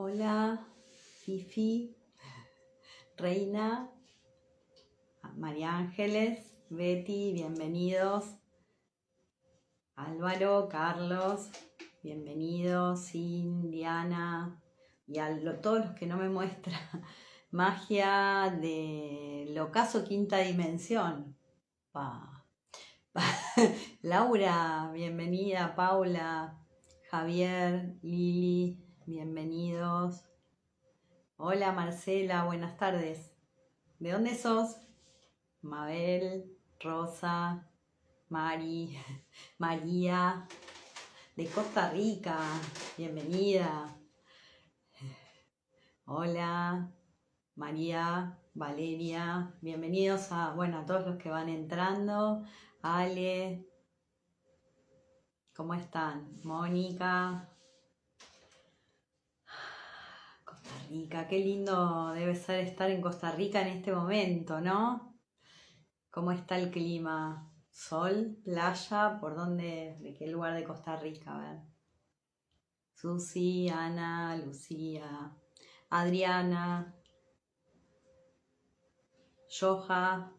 Hola, Fifi, Reina, María Ángeles, Betty, bienvenidos. Álvaro, Carlos, bienvenidos. Sin, Diana y todos los que no me muestran. Magia del ocaso quinta dimensión. Pa. Laura, bienvenida. Paula, Javier, Lili, bienvenidos. Hola Marcela, buenas tardes. ¿De dónde sos? Mabel, Rosa, Mari, María, de Costa Rica, bienvenida. Hola, María, Valeria, bienvenidos a todos los que van entrando. Ale, ¿cómo están? Mónica. Costa Rica, qué lindo debe ser estar en Costa Rica en este momento, ¿no? ¿Cómo está el clima? ¿Sol? ¿Playa? ¿Por dónde? ¿De qué lugar de Costa Rica? A ver. Susi, Ana, Lucía, Adriana, Joja,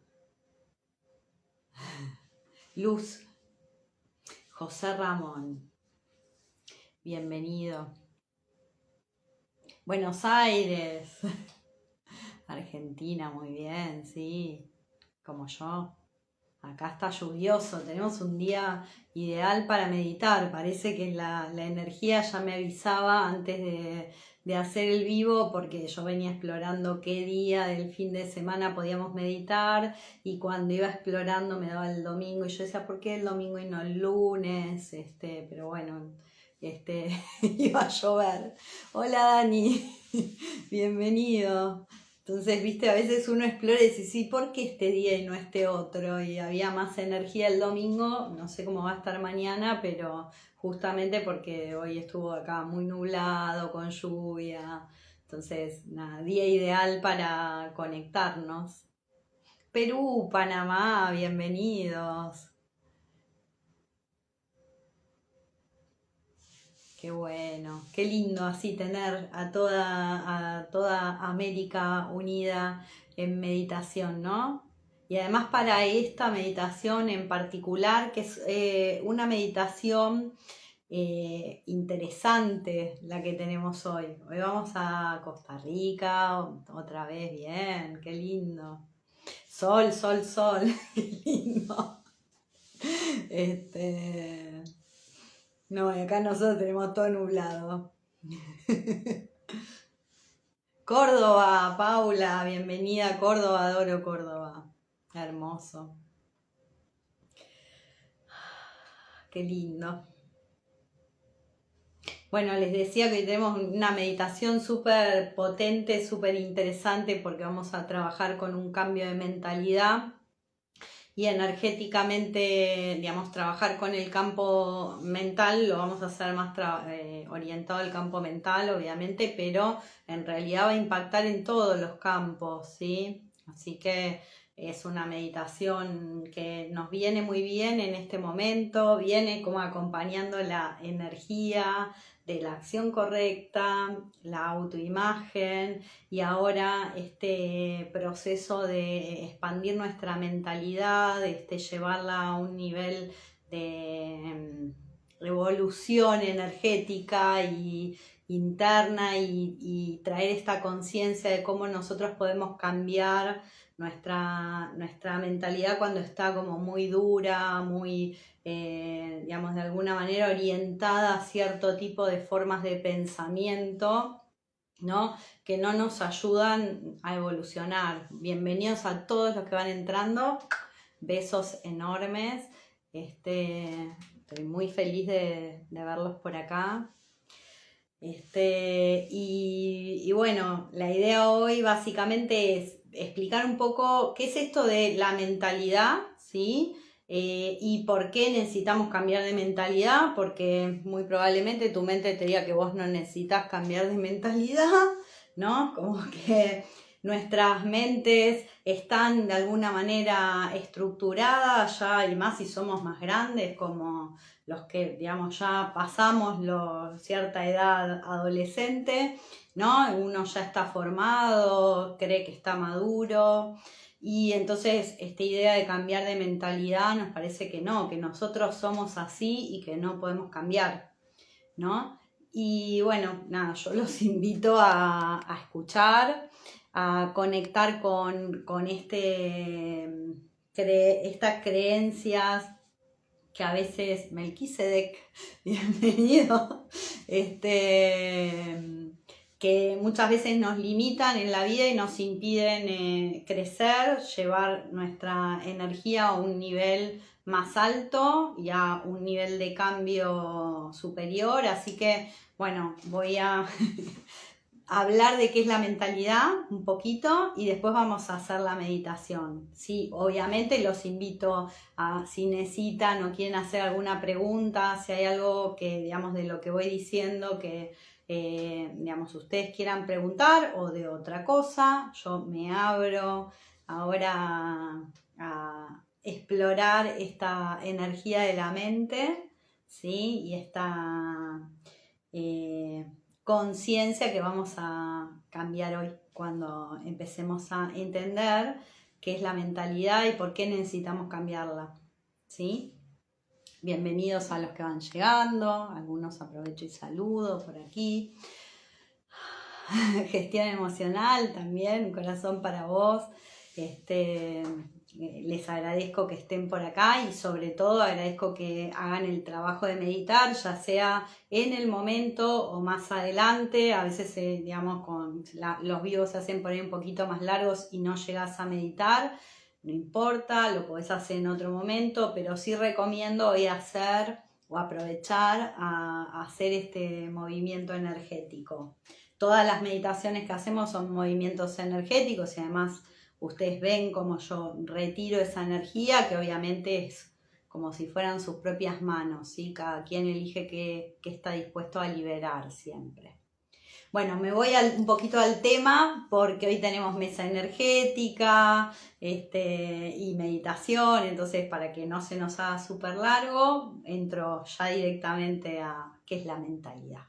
Luz, José Ramón. Bienvenido. Buenos Aires. Argentina, muy bien, sí. Como yo. Acá está lluvioso, tenemos un día ideal para meditar. Parece que la energía ya me avisaba antes de hacer el vivo, porque yo venía explorando qué día del fin de semana podíamos meditar, y cuando iba explorando me daba el domingo y yo decía, ¿por qué el domingo y no el lunes? Pero bueno, iba a llover. Hola Dani, bienvenido. Entonces, viste, a veces uno explora y dice, sí, ¿por qué este día y no este otro? Y había más energía el domingo, no sé cómo va a estar mañana, pero justamente porque hoy estuvo acá muy nublado, con lluvia. Entonces, nada, día ideal para conectarnos. Perú, Panamá, bienvenidos. Qué bueno, qué lindo así tener a toda América unida en meditación, ¿no? Y además para esta meditación en particular, que es una meditación interesante la que tenemos hoy. Hoy vamos a Costa Rica, otra vez, bien, qué lindo. Sol, sol, sol, qué lindo. No, acá nosotros tenemos todo nublado. Córdoba, Paula, bienvenida a Córdoba, adoro Córdoba. Hermoso. Qué lindo. Bueno, les decía que hoy tenemos una meditación súper potente, súper interesante, porque vamos a trabajar con un cambio de mentalidad y energéticamente, digamos, trabajar con el campo mental. Lo vamos a hacer más orientado al campo mental, obviamente, pero en realidad va a impactar en todos los campos, ¿sí? Así que es una meditación que nos viene muy bien en este momento, viene como acompañando la energía de la acción correcta, la autoimagen, y ahora este proceso de expandir nuestra mentalidad, llevarla a un nivel de evolución energética y interna, y traer esta conciencia de cómo nosotros podemos cambiar nuestra mentalidad cuando está como muy dura, muy, digamos, de alguna manera orientada a cierto tipo de formas de pensamiento, ¿no? Que no nos ayudan a evolucionar. Bienvenidos a todos los que van entrando. Besos enormes. Estoy muy feliz de verlos por acá. Y bueno, la idea hoy básicamente es explicar un poco qué es esto de la mentalidad, ¿sí? Y por qué necesitamos cambiar de mentalidad, porque muy probablemente tu mente te diga que vos no necesitas cambiar de mentalidad, ¿no? Como que nuestras mentes están de alguna manera estructuradas ya, y más si somos más grandes, como los que, digamos, ya pasamos cierta edad adolescente, ¿no? Uno ya está formado, cree que está maduro, y entonces esta idea de cambiar de mentalidad nos parece que no, que nosotros somos así y que no podemos cambiar, ¿no? Y bueno, nada, yo los invito a escuchar, a conectar con estas creencias que a veces Melquisedec, bienvenido, que muchas veces nos limitan en la vida y nos impiden crecer, llevar nuestra energía a un nivel más alto y a un nivel de cambio superior. Así que, bueno, voy a hablar de qué es la mentalidad un poquito y después vamos a hacer la meditación. Sí, obviamente los invito a, si necesitan o quieren hacer alguna pregunta, si hay algo que, digamos, de lo que voy diciendo que, digamos, ustedes quieran preguntar o de otra cosa, yo me abro ahora a explorar esta energía de la mente, ¿sí? Y esta conciencia que vamos a cambiar hoy cuando empecemos a entender qué es la mentalidad y por qué necesitamos cambiarla, ¿sí? Bienvenidos a los que van llegando, algunos aprovecho y saludo por aquí. Gestión emocional también, un corazón para vos. Les agradezco que estén por acá y sobre todo agradezco que hagan el trabajo de meditar, ya sea en el momento o más adelante. A veces, digamos, los vivos se hacen por ahí un poquito más largos y no llegas a meditar. No importa, lo podés hacer en otro momento, pero sí recomiendo hoy hacer o aprovechar a hacer este movimiento energético. Todas las meditaciones que hacemos son movimientos energéticos y además ustedes ven cómo yo retiro esa energía, que obviamente es como si fueran sus propias manos, ¿sí? Cada quien elige qué está dispuesto a liberar siempre. Bueno, me voy un poquito al tema porque hoy tenemos mesa energética y meditación, entonces para que no se nos haga súper largo, entro ya directamente a qué es la mentalidad.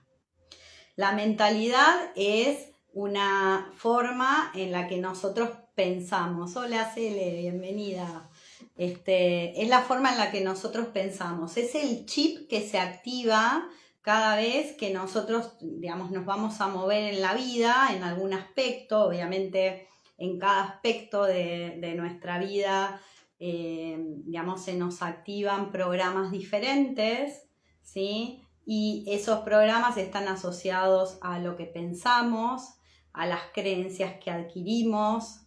La mentalidad es una forma en la que nosotros pensamos. Hola Cele, bienvenida. Es la forma en la que nosotros pensamos. Es el chip que se activa cada vez que nosotros, digamos, nos vamos a mover en la vida, en algún aspecto. Obviamente, en cada aspecto de nuestra vida, digamos, se nos activan programas diferentes, ¿sí? Y esos programas están asociados a lo que pensamos, a las creencias que adquirimos,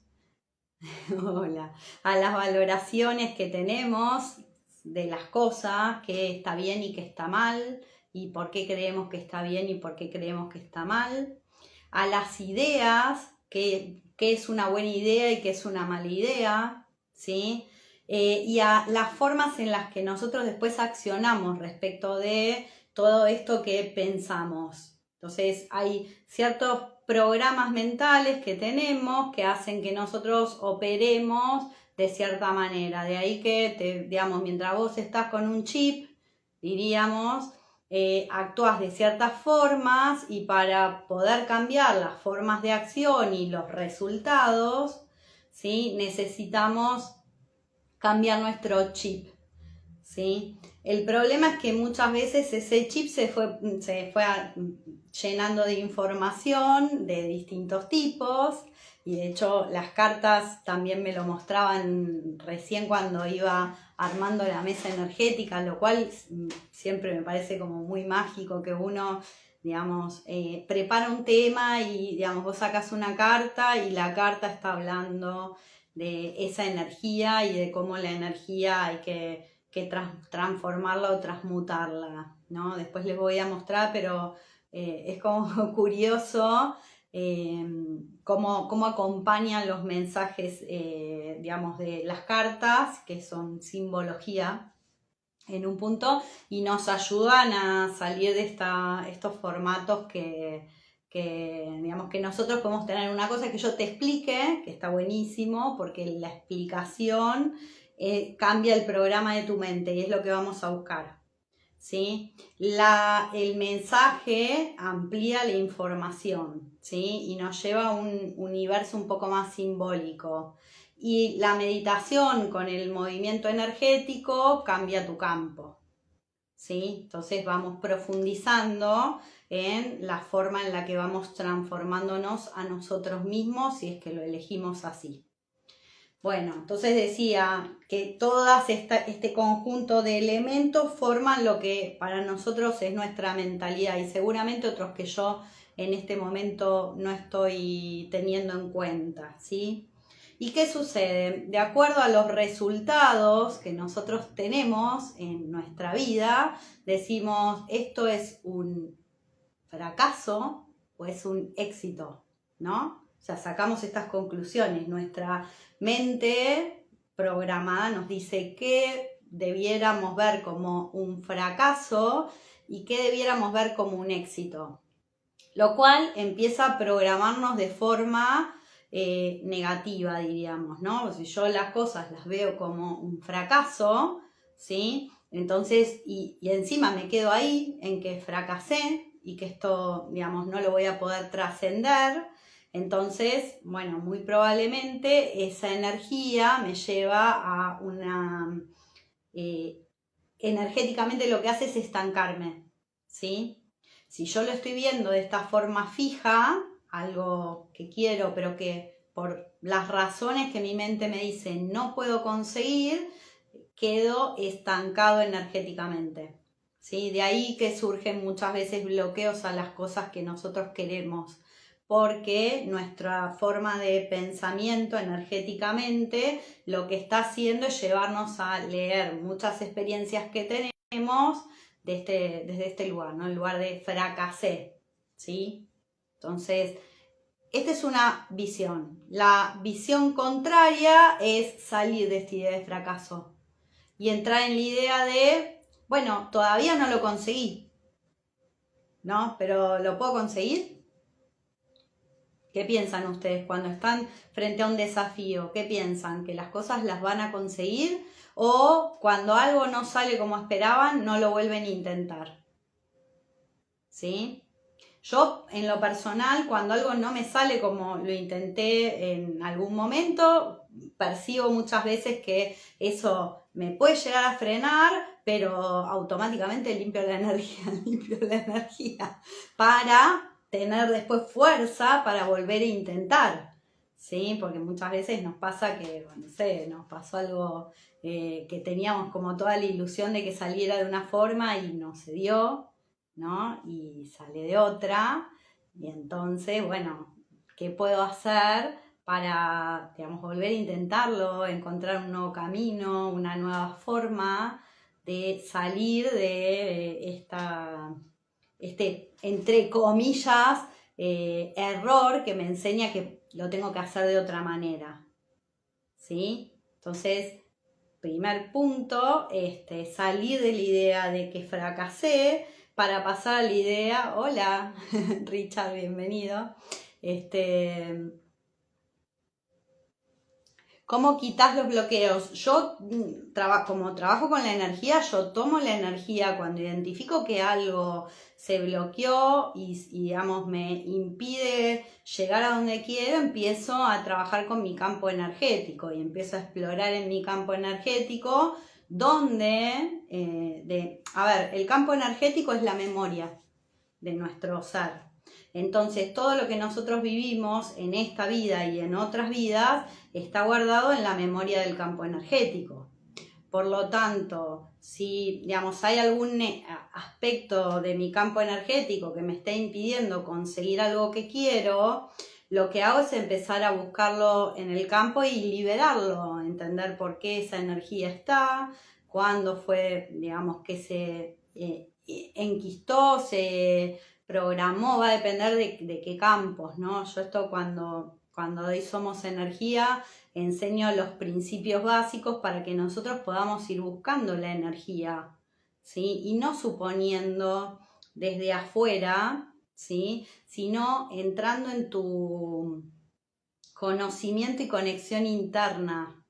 hola, a las valoraciones que tenemos de las cosas, qué está bien y qué está mal, y por qué creemos que está bien y por qué creemos que está mal, a las ideas, qué es una buena idea y qué es una mala idea, ¿sí? Y a las formas en las que nosotros después accionamos respecto de todo esto que pensamos. Entonces hay ciertos programas mentales que tenemos que hacen que nosotros operemos de cierta manera. De ahí que, digamos, mientras vos estás con un chip, diríamos, actúas de ciertas formas y para poder cambiar las formas de acción y los resultados, ¿sí? Necesitamos cambiar nuestro chip, ¿sí? El problema es que muchas veces ese chip se fue llenando de información de distintos tipos y de hecho las cartas también me lo mostraban recién cuando iba armando la mesa energética, lo cual siempre me parece como muy mágico que uno, digamos, prepara un tema y, digamos, vos sacas una carta y la carta está hablando de esa energía y de cómo la energía hay que transformarla o transmutarla, ¿no? Después les voy a mostrar, pero es como curioso cómo acompañan los mensajes, digamos, de las cartas, que son simbología en un punto, y nos ayudan a salir de estos formatos que digamos que nosotros podemos tener una cosa que yo te explique, que está buenísimo, porque la explicación cambia el programa de tu mente y es lo que vamos a buscar, ¿sí? El mensaje amplía la información, ¿sí? Y nos lleva a un universo un poco más simbólico. Y la meditación con el movimiento energético cambia tu campo, ¿sí? Entonces vamos profundizando en la forma en la que vamos transformándonos a nosotros mismos si es que lo elegimos así. Bueno, entonces decía que todas este conjunto de elementos forman lo que para nosotros es nuestra mentalidad y seguramente otros que yo en este momento no estoy teniendo en cuenta, ¿sí? ¿Y qué sucede? De acuerdo a los resultados que nosotros tenemos en nuestra vida, decimos esto es un fracaso o es un éxito, ¿no? O sea, sacamos estas conclusiones. Nuestra mente programada nos dice qué debiéramos ver como un fracaso y qué debiéramos ver como un éxito. Lo cual empieza a programarnos de forma negativa, diríamos, ¿no? Si yo las cosas las veo como un fracaso, ¿sí? Entonces, y encima me quedo ahí en que fracasé y que esto, digamos, no lo voy a poder trascender, entonces, bueno, muy probablemente esa energía me lleva a una... energéticamente lo que hace es estancarme, ¿sí? Si yo lo estoy viendo de esta forma fija, algo que quiero, pero que por las razones que mi mente me dice no puedo conseguir, quedo estancado energéticamente, ¿sí? De ahí que surgen muchas veces bloqueos a las cosas que nosotros queremos, porque nuestra forma de pensamiento energéticamente lo que está haciendo es llevarnos a leer muchas experiencias que tenemos desde este lugar, ¿no? El lugar de fracasé, ¿sí? Entonces, esta es una visión. La visión contraria es salir de esta idea de fracaso y entrar en la idea de, bueno, todavía no lo conseguí, ¿no? Pero ¿lo puedo conseguir? ¿Qué piensan ustedes cuando están frente a un desafío? ¿Qué piensan? ¿Que las cosas las van a conseguir? ¿O cuando algo no sale como esperaban, no lo vuelven a intentar? ¿Sí? Yo, en lo personal, cuando algo no me sale como lo intenté en algún momento, percibo muchas veces que eso me puede llegar a frenar, pero automáticamente limpio la energía para tener después fuerza para volver a intentar, ¿sí? Porque muchas veces nos pasa que, no sé, nos pasó algo que teníamos como toda la ilusión de que saliera de una forma y no se dio, ¿no? Y sale de otra, y entonces, bueno, ¿qué puedo hacer para, digamos, volver a intentarlo, encontrar un nuevo camino, una nueva forma de salir de entre comillas, error que me enseña que lo tengo que hacer de otra manera, ¿sí? Entonces, primer punto, salir de la idea de que fracasé para pasar a la idea, hola, Richard, bienvenido, ¿cómo quitas los bloqueos? Yo, como trabajo con la energía, yo tomo la energía cuando identifico que algo se bloqueó y, digamos, me impide llegar a donde quiero, empiezo a trabajar con mi campo energético y empiezo a explorar en mi campo energético donde, el campo energético es la memoria de nuestro ser. Entonces, todo lo que nosotros vivimos en esta vida y en otras vidas está guardado en la memoria del campo energético. Por lo tanto, si, digamos, hay algún aspecto de mi campo energético que me está impidiendo conseguir algo que quiero, lo que hago es empezar a buscarlo en el campo y liberarlo, entender por qué esa energía está, cuándo fue, digamos, que se enquistó, se programó, va a depender de qué campos, ¿no? Yo esto cuando doy Somos Energía, enseño los principios básicos para que nosotros podamos ir buscando la energía, ¿sí? Y no suponiendo desde afuera ¿sí? Sino entrando en tu conocimiento y conexión interna.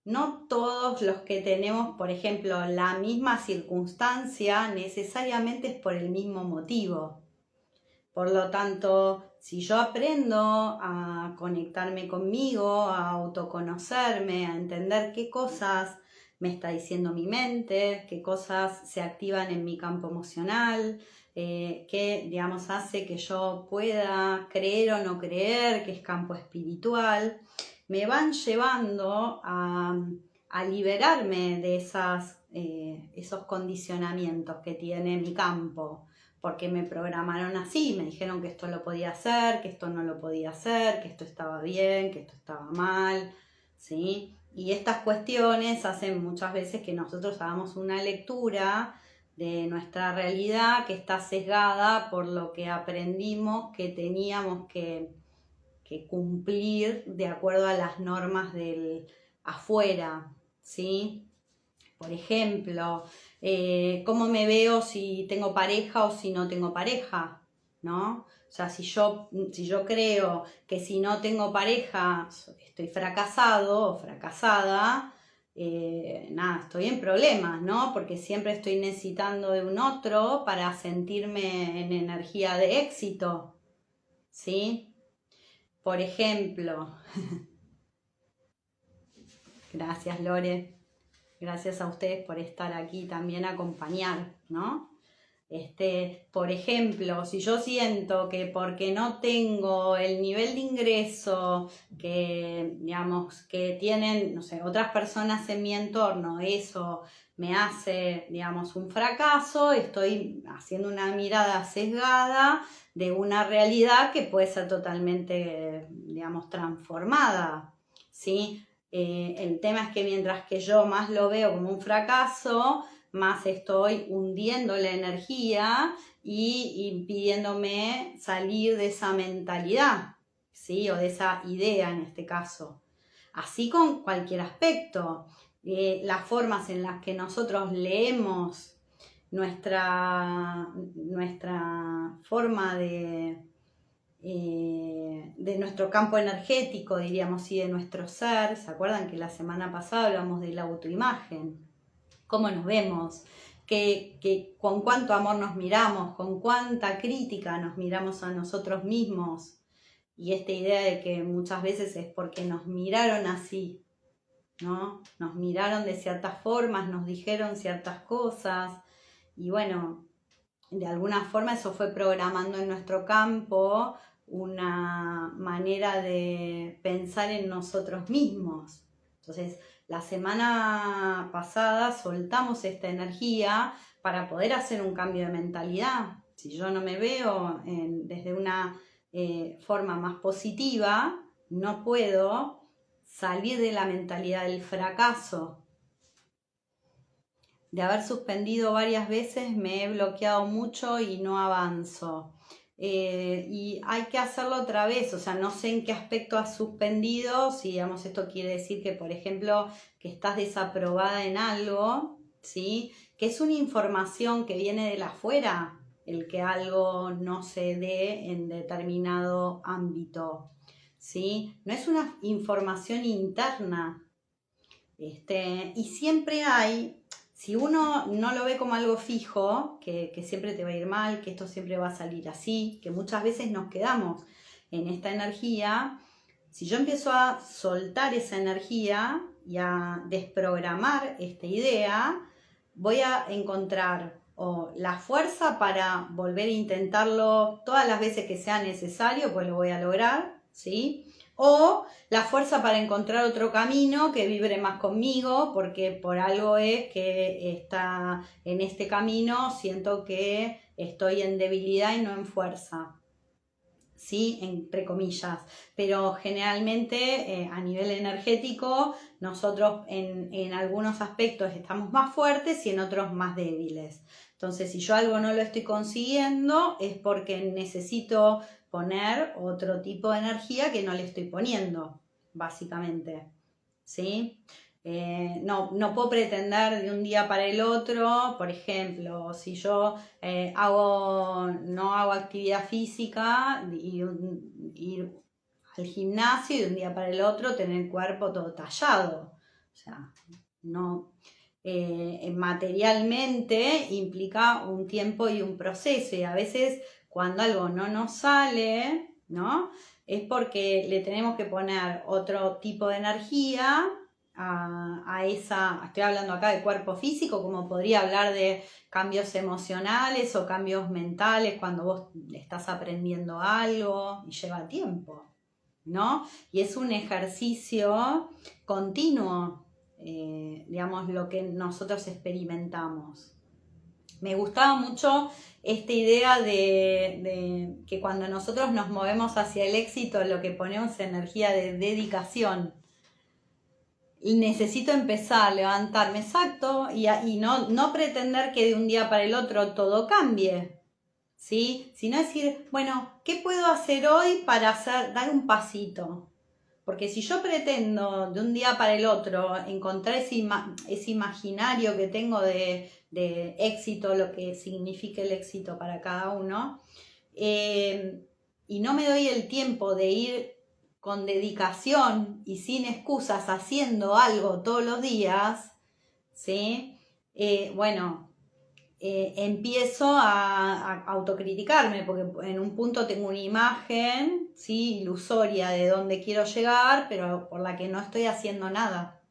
No todos los que tenemos, por ejemplo, la misma circunstancia, necesariamente es por el mismo motivo. Por lo tanto, si yo aprendo a conectarme conmigo, a autoconocerme, a entender qué cosas me está diciendo mi mente, qué cosas se activan en mi campo emocional, qué, digamos, hace que yo pueda creer o no creer, que es campo espiritual, me van llevando a liberarme de esos condicionamientos que tiene mi campo, porque me programaron así, me dijeron que esto lo podía hacer, que esto no lo podía hacer, que esto estaba bien, que esto estaba mal, ¿sí? Y estas cuestiones hacen muchas veces que nosotros hagamos una lectura de nuestra realidad que está sesgada por lo que aprendimos que teníamos que cumplir de acuerdo a las normas del afuera, ¿sí? Por ejemplo, cómo me veo si tengo pareja o si no tengo pareja, ¿no? O sea, si yo creo que si no tengo pareja estoy fracasado o fracasada, nada, estoy en problemas, ¿no? Porque siempre estoy necesitando de un otro para sentirme en energía de éxito, ¿sí? Por ejemplo, gracias Lore, gracias a ustedes por estar aquí también a acompañar, ¿no? Por ejemplo, si yo siento que porque no tengo el nivel de ingreso que, digamos, que tienen, no sé, otras personas en mi entorno, eso me hace, digamos, un fracaso, estoy haciendo una mirada sesgada de una realidad que puede ser totalmente, digamos, transformada, ¿sí? El tema es que mientras que yo más lo veo como un fracaso, más estoy hundiendo la energía y impidiéndome salir de esa mentalidad, ¿sí? O de esa idea en este caso. Así con cualquier aspecto. Las formas en las que nosotros leemos nuestra forma de nuestro campo energético, diríamos, y de nuestro ser. ¿Se acuerdan que la semana pasada hablamos de la autoimagen? Cómo nos vemos, con cuánto amor nos miramos, con cuánta crítica nos miramos a nosotros mismos. Y esta idea de que muchas veces es porque nos miraron así, ¿no? Nos miraron de ciertas formas, nos dijeron ciertas cosas. Y bueno, de alguna forma eso fue programando en nuestro campo una manera de pensar en nosotros mismos. Entonces, la semana pasada soltamos esta energía para poder hacer un cambio de mentalidad. Si yo no me veo desde una forma más positiva, no puedo salir de la mentalidad del fracaso. De haber suspendido varias veces me he bloqueado mucho y no avanzo. Y hay que hacerlo otra vez, o sea, no sé en qué aspecto has suspendido, si digamos esto quiere decir que, por ejemplo, que estás desaprobada en algo, ¿sí? Que es una información que viene de afuera, el que algo no se dé en determinado ámbito, ¿sí? No es una información interna. Y siempre hay, si uno no lo ve como algo fijo, que siempre te va a ir mal, que esto siempre va a salir así, que muchas veces nos quedamos en esta energía, si yo empiezo a soltar esa energía y a desprogramar esta idea, voy a encontrar o la fuerza para volver a intentarlo todas las veces que sea necesario, pues lo voy a lograr, ¿sí? O la fuerza para encontrar otro camino que vibre más conmigo, porque por algo es que está en este camino, siento que estoy en debilidad y no en fuerza, ¿sí? Entre comillas. Pero generalmente a nivel energético nosotros en algunos aspectos estamos más fuertes y en otros más débiles. Entonces, si yo algo no lo estoy consiguiendo es porque necesito poner otro tipo de energía que no le estoy poniendo, básicamente, ¿sí? No puedo pretender de un día para el otro, por ejemplo, si yo no hago actividad física, ir al gimnasio y de un día para el otro tener el cuerpo todo tallado. O sea, no, materialmente implica un tiempo y un proceso, y a veces cuando algo no nos sale, ¿no? Es porque le tenemos que poner otro tipo de energía a esa, estoy hablando acá de cuerpo físico, como podría hablar de cambios emocionales o cambios mentales cuando vos estás aprendiendo algo y lleva tiempo, ¿no? Y es un ejercicio continuo, digamos, lo que nosotros experimentamos. Me gustaba mucho esta idea de que cuando nosotros nos movemos hacia el éxito, lo que ponemos es energía de dedicación. Y necesito empezar a levantarme, exacto, y no pretender que de un día para el otro todo cambie, ¿sí? Sino decir, bueno, ¿qué puedo hacer hoy para dar un pasito? Porque si yo pretendo de un día para el otro encontrar ese imaginario que tengo de éxito, lo que significa el éxito para cada uno, y no me doy el tiempo de ir con dedicación y sin excusas haciendo algo todos los días, ¿sí? Bueno, empiezo a autocriticarme, porque en un punto tengo una imagen, ¿sí?, ilusoria de dónde quiero llegar, pero por la que no estoy haciendo nada.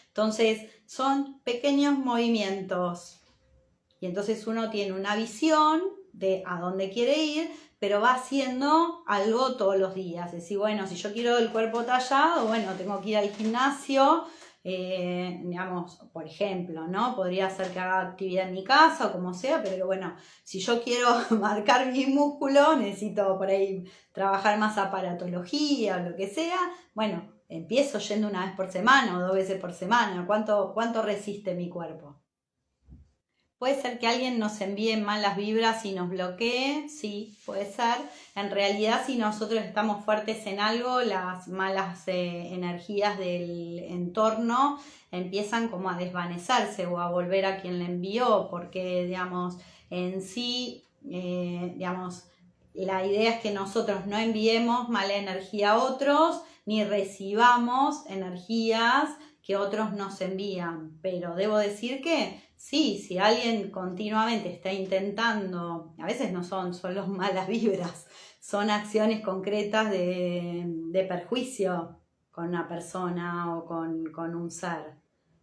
Entonces, son pequeños movimientos. Y entonces uno tiene una visión de a dónde quiere ir, pero va haciendo algo todos los días. Es decir, bueno, si yo quiero el cuerpo tallado, bueno, tengo que ir al gimnasio, digamos, por ejemplo, ¿no? Podría ser que haga actividad en mi casa o como sea, pero bueno, si yo quiero marcar mis músculos, necesito por ahí trabajar más aparatología o lo que sea, bueno, empiezo yendo una vez por semana o 2 veces por semana. ¿Cuánto resiste mi cuerpo? Puede ser que alguien nos envíe malas vibras y nos bloquee, sí, puede ser. En realidad, si nosotros estamos fuertes en algo, las malas energías del entorno empiezan como a desvanecerse o a volver a quien le envió, porque, digamos, en sí, digamos, la idea es que nosotros no enviemos mala energía a otros, ni recibamos energías que otros nos envían. Pero debo decir que sí, si alguien continuamente está intentando, a veces no son solo malas vibras, son acciones concretas de perjuicio con una persona o con un ser,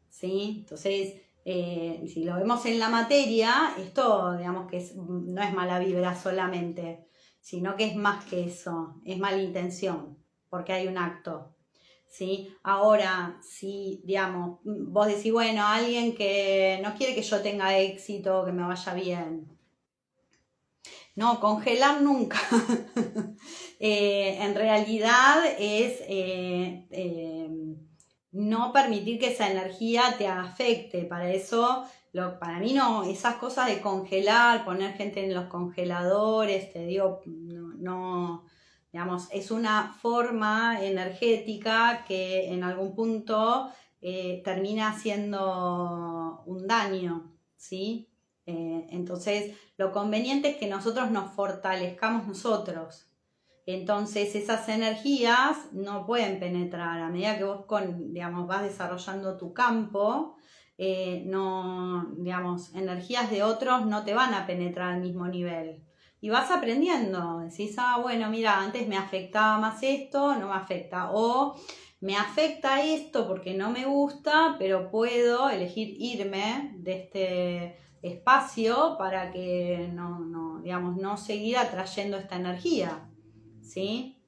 ¿sí? Entonces, si lo vemos en la materia, esto, digamos, que no es mala vibra solamente, sino que es más que eso, es mala intención, porque hay un acto. ¿Sí? Ahora, si, digamos, vos decís, bueno, alguien que no quiere que yo tenga éxito, que me vaya bien. No, congelar nunca. En realidad es no permitir que esa energía te afecte. Para eso, para mí no, esas cosas de congelar, poner gente en los congeladores, te digo, no, digamos, es una forma energética que en algún punto termina haciendo un daño, ¿sí? Entonces, lo conveniente es que nosotros nos fortalezcamos nosotros. Entonces, esas energías no pueden penetrar. A medida que vos digamos, vas desarrollando tu campo, no, digamos, energías de otros no te van a penetrar al mismo nivel. Y vas aprendiendo, decís, bueno, mira, antes me afectaba más esto, no me afecta. O me afecta esto porque no me gusta, pero puedo elegir irme de este espacio para que digamos, no seguir atrayendo esta energía, ¿sí?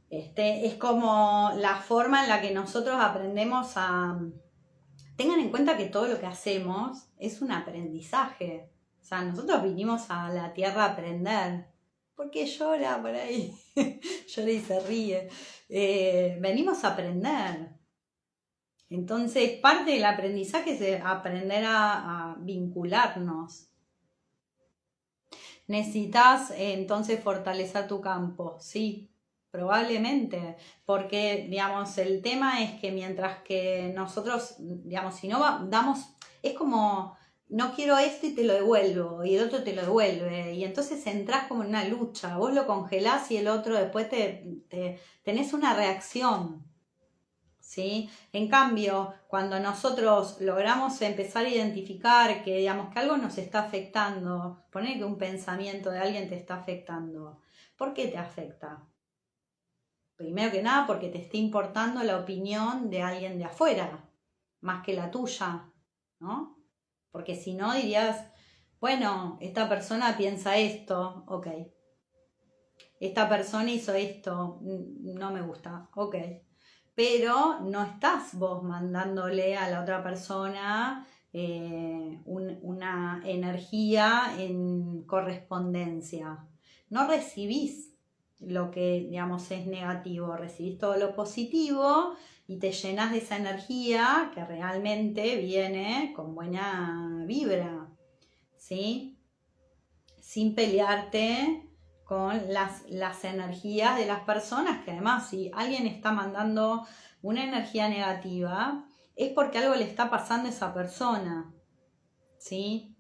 Es como la forma en la que nosotros aprendemos a... Tengan en cuenta que todo lo que hacemos es un aprendizaje. O sea, nosotros vinimos a la tierra a aprender. ¿Por qué llora por ahí? Llora y se ríe. Venimos a aprender. Entonces, parte del aprendizaje es aprender a vincularnos. Necesitas entonces fortalecer tu campo, sí. probablemente, porque, digamos, el tema es que mientras que nosotros, digamos, si no damos, es como, no quiero esto y te lo devuelvo, y el otro te lo devuelve, y entonces entras como en una lucha, vos lo congelás y el otro después tenés una reacción, ¿sí? En cambio, cuando nosotros logramos empezar a identificar que, digamos, que algo nos está afectando, poner que un pensamiento de alguien te está afectando, ¿por qué te afecta? Primero que nada porque te está importando la opinión de alguien de afuera, más que la tuya, ¿no? Porque si no dirías, bueno, esta persona piensa esto, ok. Esta persona hizo esto, no me gusta, ok. Pero no estás vos mandándole a la otra persona una energía en correspondencia. No recibís lo que, digamos, es negativo, recibís todo lo positivo y te llenas de esa energía que realmente viene con buena vibra, ¿sí? Sin pelearte con las energías de las personas, que además si alguien está mandando una energía negativa, es porque algo le está pasando a esa persona, ¿sí?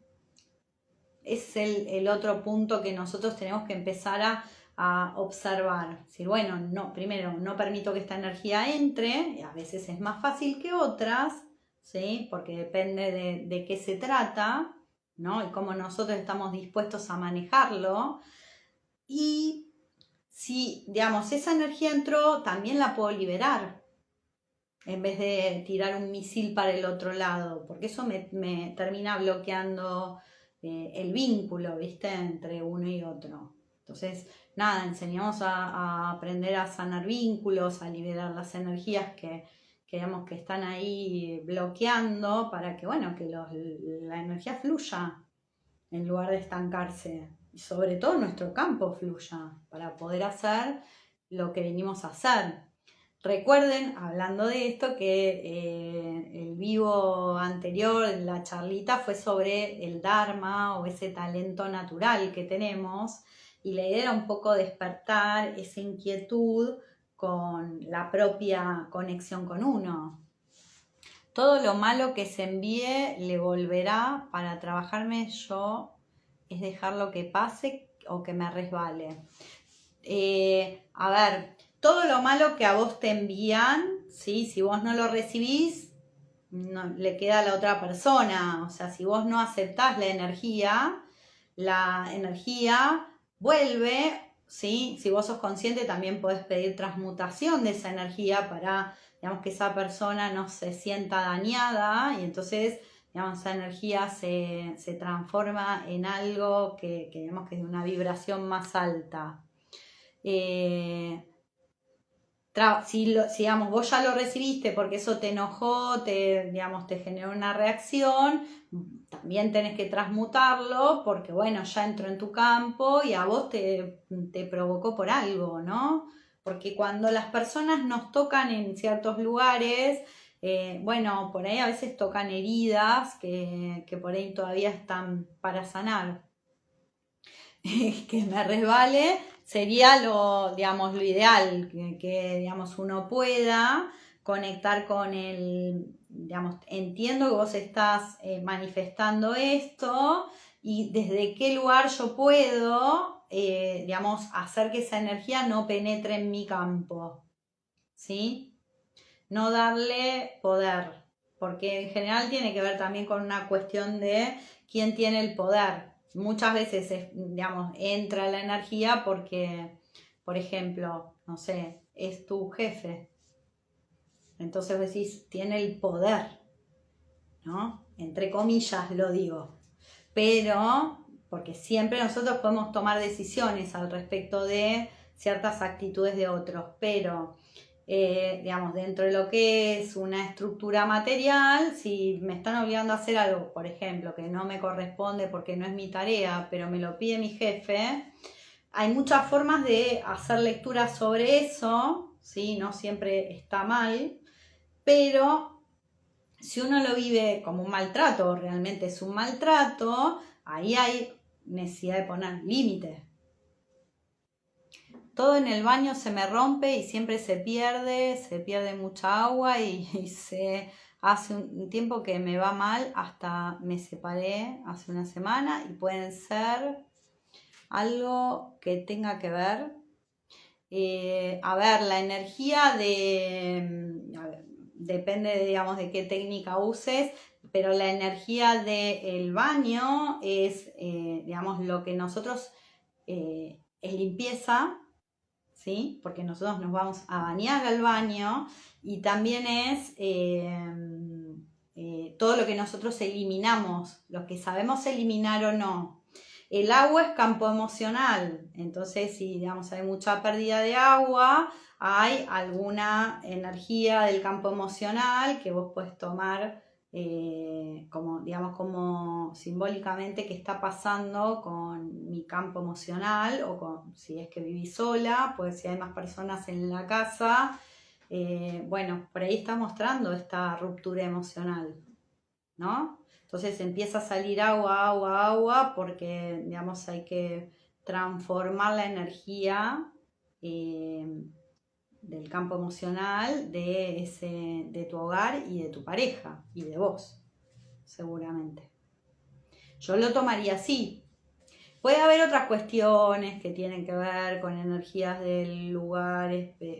Es el otro punto que nosotros tenemos que empezar a observar. Decir, bueno, no, primero, no permito que esta energía entre, y a veces es más fácil que otras, ¿sí? Porque depende de qué se trata, ¿no? Y cómo nosotros estamos dispuestos a manejarlo. Y si, digamos, esa energía entró, también la puedo liberar en vez de tirar un misil para el otro lado, porque eso me termina bloqueando el vínculo, ¿viste? Entre uno y otro. Entonces, nada, enseñamos a aprender a sanar vínculos, a liberar las energías digamos, que están ahí bloqueando para que, bueno, que la energía fluya en lugar de estancarse. Y sobre todo nuestro campo fluya para poder hacer lo que venimos a hacer. Recuerden, hablando de esto, que el vivo anterior, la charlita, fue sobre el Dharma o ese talento natural que tenemos, y la idea era un poco despertar esa inquietud con la propia conexión con uno. Todo lo malo que se envíe le volverá. Para trabajarme yo es dejar lo que pase o que me resbale. A ver, todo lo malo que a vos te envían, ¿sí? Si vos no lo recibís, no, le queda a la otra persona. O sea, si vos no aceptás la energía vuelve, ¿sí? Si vos sos consciente, también podés pedir transmutación de esa energía para, digamos, que esa persona no se sienta dañada y entonces, digamos, esa energía se transforma en algo digamos, que es de una vibración más alta. Si digamos, vos ya lo recibiste porque eso te enojó, digamos, te generó una reacción, también tenés que transmutarlo porque, bueno, ya entró en tu campo y a vos te provocó por algo, ¿no? Porque cuando las personas nos tocan en ciertos lugares, bueno, por ahí a veces tocan heridas que por ahí todavía están para sanar. Que me resbale sería digamos, lo ideal, que digamos, uno pueda conectar con digamos, entiendo que vos estás manifestando esto y desde qué lugar yo puedo, digamos, hacer que esa energía no penetre en mi campo, ¿sí? No darle poder, porque en general tiene que ver también con una cuestión de quién tiene el poder. Muchas veces, digamos, entra la energía porque, por ejemplo, no sé, es tu jefe. Entonces decís, tiene el poder, ¿no? Entre comillas lo digo. Pero, porque siempre nosotros podemos tomar decisiones al respecto de ciertas actitudes de otros, pero digamos, dentro de lo que es una estructura material, si me están obligando a hacer algo, por ejemplo, que no me corresponde porque no es mi tarea, pero me lo pide mi jefe, hay muchas formas de hacer lectura sobre eso, ¿sí? No siempre está mal, pero si uno lo vive como un maltrato, realmente es un maltrato, ahí hay necesidad de poner límites. todo en el baño se me rompe y siempre se pierde mucha agua y se hace un tiempo que me va mal, hasta me separé hace una semana y pueden ser algo que tenga que ver. A ver, la energía a ver, depende, digamos, de qué técnica uses, pero la energía del baño es, digamos, lo que nosotros es limpieza, ¿sí? Porque nosotros nos vamos a bañar al baño y también es todo lo que nosotros eliminamos, lo que sabemos eliminar o no. El agua es campo emocional, entonces si digamos hay mucha pérdida de agua, hay alguna energía del campo emocional que vos puedes tomar como, digamos, como simbólicamente qué está pasando con mi campo emocional o con, si es que viví sola, pues si hay más personas en la casa, bueno, por ahí está mostrando esta ruptura emocional, ¿no? Entonces empieza a salir agua, porque, digamos, hay que transformar la energía del campo emocional de tu hogar y de tu pareja y de vos, seguramente. Yo lo tomaría así. Puede haber otras cuestiones que tienen que ver con energías del lugar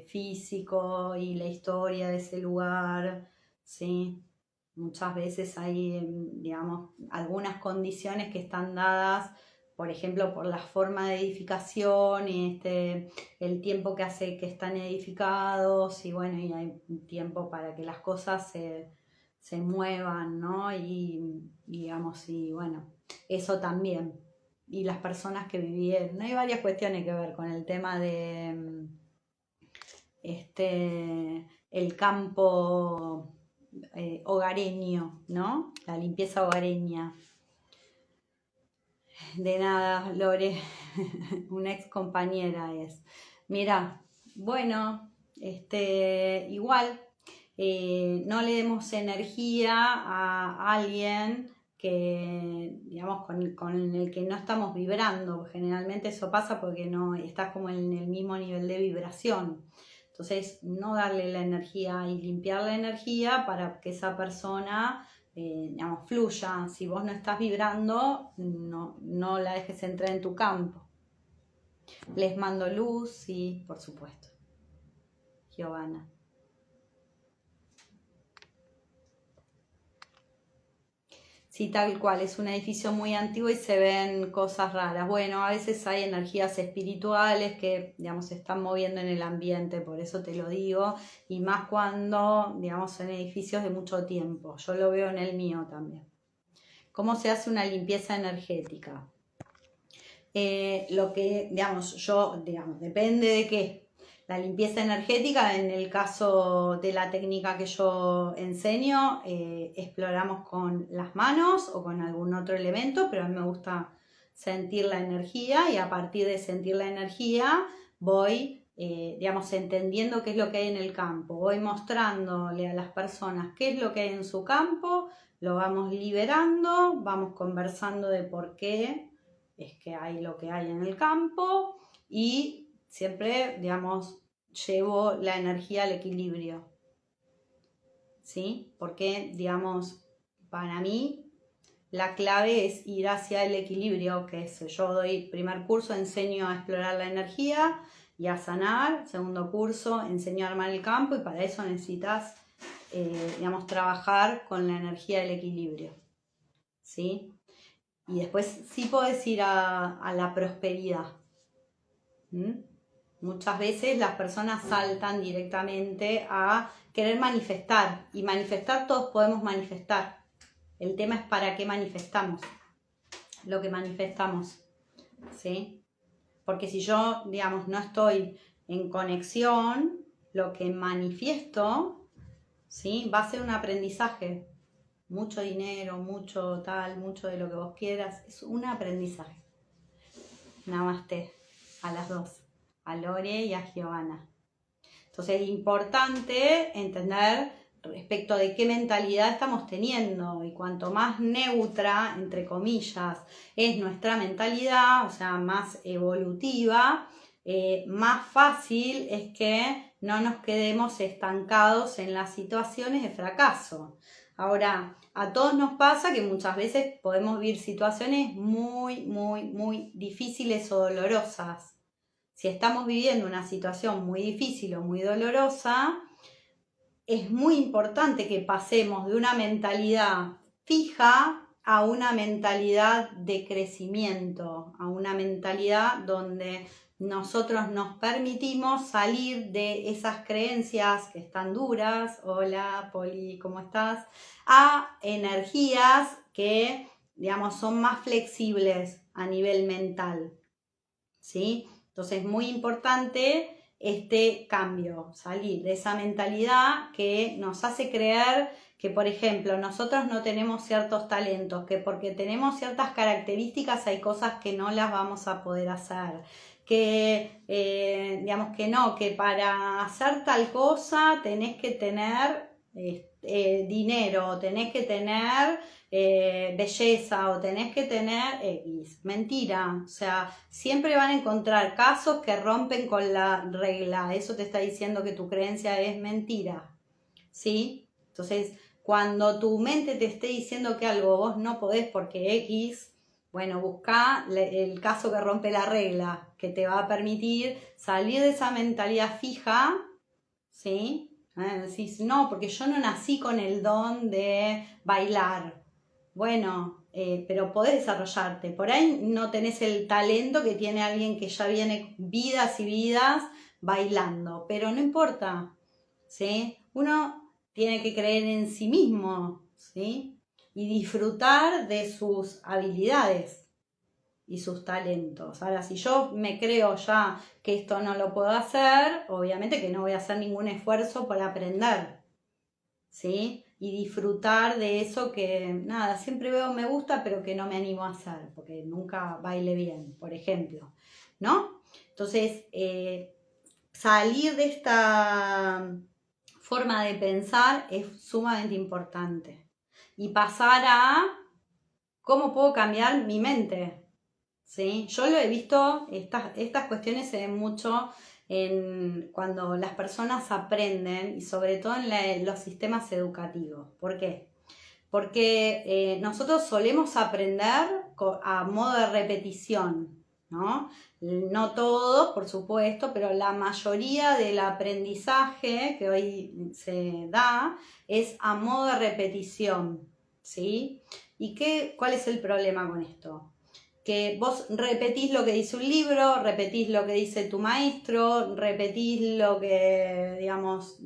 físico y la historia de ese lugar, ¿sí? Muchas veces hay, digamos, algunas condiciones que están dadas, por ejemplo, por la forma de edificación y el tiempo que hace que están edificados, y bueno, y hay tiempo para que las cosas se muevan, ¿no? Y digamos, y bueno, eso también. Y las personas que vivieron. Hay varias cuestiones que ver con el tema de el campo hogareño, ¿no? La limpieza hogareña. De nada, Lore, una ex compañera es. Mira, bueno, igual, no le demos energía a alguien que, digamos, con el que no estamos vibrando. Generalmente eso pasa porque no estás como en el mismo nivel de vibración. Entonces, no darle la energía y limpiar la energía para que esa persona, digamos, fluya. Si vos no estás vibrando, no la dejes entrar en tu campo. Les mando luz, sí, por supuesto. Giovanna. Sí, tal cual, es un edificio muy antiguo y se ven cosas raras. Bueno, a veces hay energías espirituales que, digamos, se están moviendo en el ambiente, por eso te lo digo, y más cuando, digamos, son edificios de mucho tiempo. Yo lo veo en el mío también. ¿Cómo se hace una limpieza energética? Lo que, digamos, depende de qué. La limpieza energética, en el caso de la técnica que yo enseño, exploramos con las manos o con algún otro elemento, pero a mí me gusta sentir la energía y a partir de sentir la energía voy, digamos, entendiendo qué es lo que hay en el campo. Voy mostrándole a las personas qué es lo que hay en su campo, lo vamos liberando, vamos conversando de por qué es que hay lo que hay en el campo y siempre, digamos, llevo la energía al equilibrio, ¿sí? Porque, digamos, para mí la clave es ir hacia el equilibrio, que es, yo doy primer curso, enseño a explorar la energía y a sanar, segundo curso, enseño a armar el campo y para eso necesitas, digamos, trabajar con la energía del equilibrio, ¿sí? Y después sí podés ir a la prosperidad. Muchas veces las personas saltan directamente a querer manifestar. Y manifestar, todos podemos manifestar. El tema es para qué manifestamos lo que manifestamos, ¿sí? Porque si yo, digamos, no estoy en conexión, lo que manifiesto, ¿sí? Va a ser un aprendizaje. Mucho dinero, mucho tal, mucho de lo que vos quieras, es un aprendizaje. Namaste a las dos, a Lore y a Giovanna. Entonces es importante entender respecto de qué mentalidad estamos teniendo y cuanto más neutra, entre comillas, es nuestra mentalidad, o sea, más evolutiva, más fácil es que no nos quedemos estancados en las situaciones de fracaso. Ahora, a todos nos pasa que muchas veces podemos vivir situaciones muy, muy, muy difíciles o dolorosas. Si estamos viviendo una situación muy difícil o muy dolorosa, es muy importante que pasemos de una mentalidad fija a una mentalidad de crecimiento, a una mentalidad donde nosotros nos permitimos salir de esas creencias que están duras, hola Poli, ¿cómo estás?, a energías que, digamos, son más flexibles a nivel mental, ¿sí? Entonces es muy importante este cambio, salir de esa mentalidad que nos hace creer que, por ejemplo, nosotros no tenemos ciertos talentos, que porque tenemos ciertas características hay cosas que no las vamos a poder hacer, que digamos que no, que para hacer tal cosa tenés que tener dinero, tenés que tener belleza o tenés que tener X. Mentira, o sea, siempre van a encontrar casos que rompen con la regla. Eso te está diciendo que tu creencia es mentira, ¿sí? Entonces, cuando tu mente te esté diciendo que algo vos no podés porque X, bueno, busca el caso que rompe la regla, que te va a permitir salir de esa mentalidad fija, ¿sí? Decís, no, porque yo no nací con el don de bailar. Bueno, pero podés desarrollarte. Por ahí no tenés el talento que tiene alguien que ya viene vidas y vidas bailando, pero no importa, ¿sí? Uno tiene que creer en sí mismo, ¿sí? Y disfrutar de sus habilidades y sus talentos. Ahora, si yo me creo ya que esto no lo puedo hacer, obviamente que no voy a hacer ningún esfuerzo para aprender, ¿sí? Y disfrutar de eso que, nada, siempre veo me gusta, pero que no me animo a hacer, porque nunca baile bien, por ejemplo, ¿no? Entonces, salir de esta forma de pensar es sumamente importante. Y pasar a cómo puedo cambiar mi mente, ¿sí? Yo lo he visto, estas cuestiones se ven mucho cuando las personas aprenden y sobre todo en los sistemas educativos. ¿Por qué? Porque nosotros solemos aprender a modo de repetición, ¿no? No todos, por supuesto, pero la mayoría del aprendizaje que hoy se da es a modo de repetición, ¿sí? ¿Y cuál es el problema con esto? Que vos repetís lo que dice un libro, repetís lo que dice tu maestro, repetís lo que, digamos,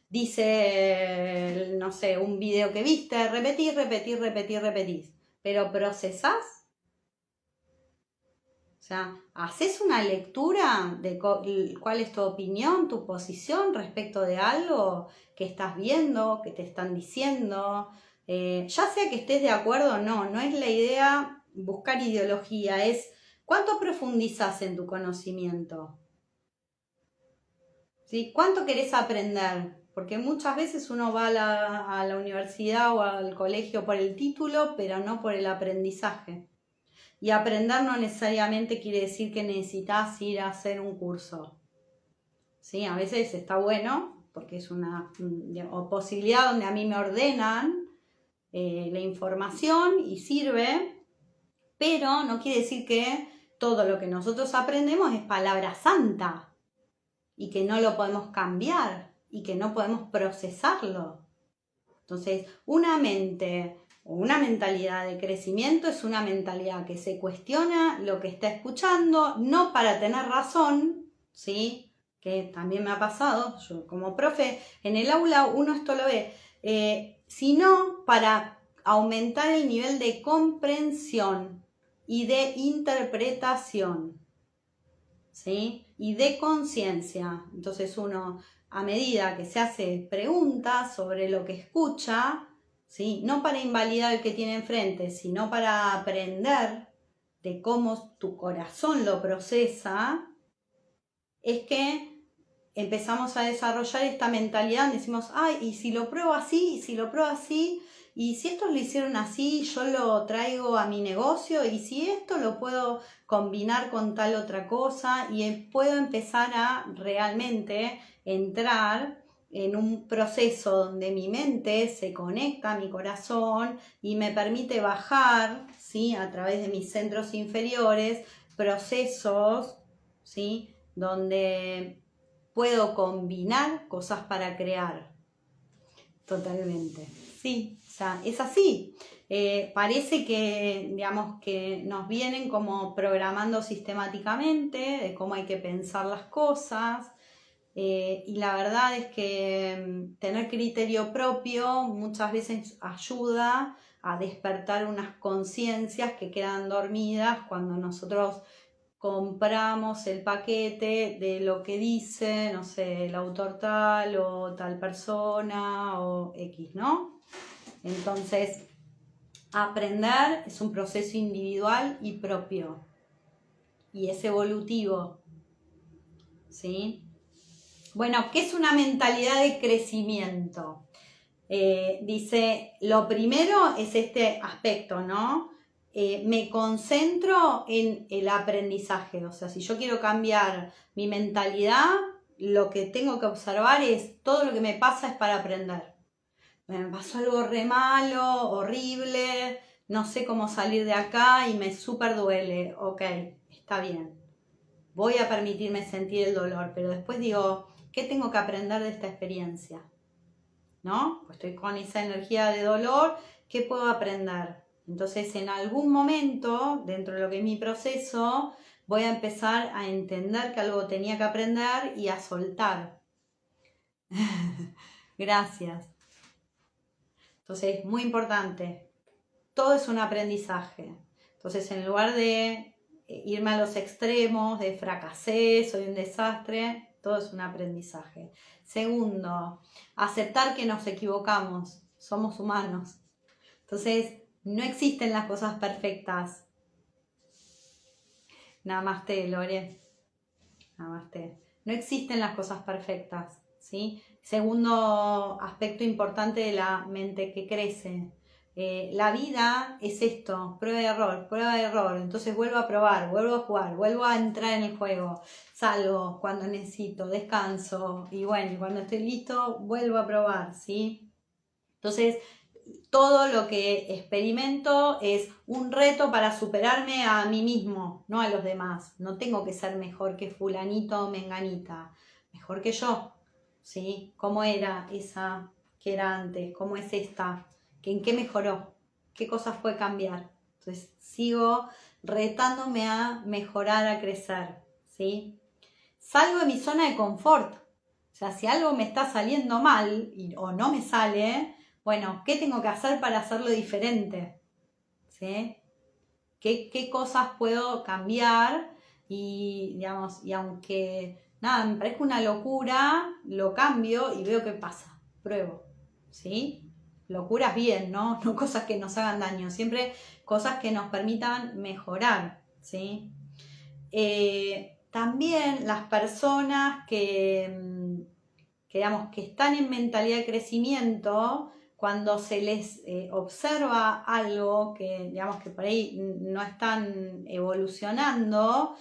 dice, no sé, un video que viste, repetís, pero ¿procesás? O sea, ¿haces una lectura de cuál es tu opinión, tu posición respecto de algo que estás viendo, que te están diciendo? Ya sea que estés de acuerdo o no, no es la idea buscar ideología, es cuánto profundizas en tu conocimiento, ¿sí? ¿Cuánto querés aprender? Porque muchas veces uno va a la universidad o al colegio por el título, pero no por el aprendizaje. Y aprender no necesariamente quiere decir que necesitas ir a hacer un curso, ¿sí? A veces está bueno, porque es una posibilidad donde a mí me ordenan la información y sirve, pero no quiere decir que todo lo que nosotros aprendemos es palabra santa y que no lo podemos cambiar y que no podemos procesarlo. Entonces, una mente o una mentalidad de crecimiento es una mentalidad que se cuestiona lo que está escuchando, no para tener razón, ¿sí? Que también me ha pasado, yo como profe, en el aula uno esto lo ve, sino para aumentar el nivel de comprensión y de interpretación, ¿sí? Y de conciencia. Entonces uno, a medida que se hace preguntas sobre lo que escucha, ¿sí? No para invalidar el que tiene enfrente, sino para aprender de cómo tu corazón lo procesa, es que empezamos a desarrollar esta mentalidad, decimos, ay, y si lo pruebo así, y si lo pruebo así, y si esto lo hicieron así, yo lo traigo a mi negocio, y si esto lo puedo combinar con tal otra cosa, y puedo empezar a realmente entrar en un proceso donde mi mente se conecta a mi corazón y me permite bajar, ¿sí?, a través de mis centros inferiores, procesos, ¿sí?, donde puedo combinar cosas para crear. Totalmente. Sí, o sea, es así. Parece que, digamos, que nos vienen como programando sistemáticamente de cómo hay que pensar las cosas. Y la verdad es que tener criterio propio muchas veces ayuda a despertar unas conciencias que quedan dormidas cuando nosotros compramos el paquete de lo que dice, no sé, el autor tal o tal persona o X, ¿no? Entonces, aprender es un proceso individual y propio y es evolutivo, ¿sí? Bueno, ¿qué es una mentalidad de crecimiento? Dice, lo primero es este aspecto, ¿no? Me concentro en el aprendizaje, o sea, si yo quiero cambiar mi mentalidad, lo que tengo que observar es todo lo que me pasa es para aprender. Me pasó algo re malo, horrible, no sé cómo salir de acá y me súper duele. Ok, está bien. Voy a permitirme sentir el dolor, pero después digo, ¿qué tengo que aprender de esta experiencia? ¿No? Pues estoy con esa energía de dolor, ¿qué puedo aprender? Entonces, en algún momento, dentro de lo que es mi proceso, voy a empezar a entender que algo tenía que aprender y a soltar. Gracias. Entonces, muy importante, todo es un aprendizaje. Entonces, en lugar de irme a los extremos, de fracasé, soy un desastre, todo es un aprendizaje. Segundo, aceptar que nos equivocamos, somos humanos. Entonces, no existen las cosas perfectas. Namaste, Lore. Namaste. No existen las cosas perfectas, ¿sí? Segundo aspecto importante de la mente que crece. La vida es esto, prueba y error, prueba y error. Entonces vuelvo a probar, vuelvo a jugar, vuelvo a entrar en el juego. Salgo cuando necesito, descanso y bueno, cuando estoy listo, vuelvo a probar, ¿sí? Entonces, todo lo que experimento es un reto para superarme a mí mismo, no a los demás. No tengo que ser mejor que fulanito o menganita, mejor que yo, ¿sí? ¿Cómo era esa que era antes? ¿Cómo es esta? ¿En qué mejoró? ¿Qué cosas fue cambiar? Entonces sigo retándome a mejorar, a crecer, ¿sí? Salgo de mi zona de confort. O sea, si algo me está saliendo mal o no me sale, bueno, ¿qué tengo que hacer para hacerlo diferente? ¿Sí? ¿Qué cosas puedo cambiar? Y, digamos, y aunque nada, me parezca una locura, lo cambio y veo qué pasa. Pruebo. ¿Sí? Locuras bien, ¿no? No cosas que nos hagan daño. Siempre cosas que nos permitan mejorar. ¿Sí? También las personas digamos, que están en mentalidad de crecimiento, cuando se les observa algo que, digamos, que por ahí no están evolucionando,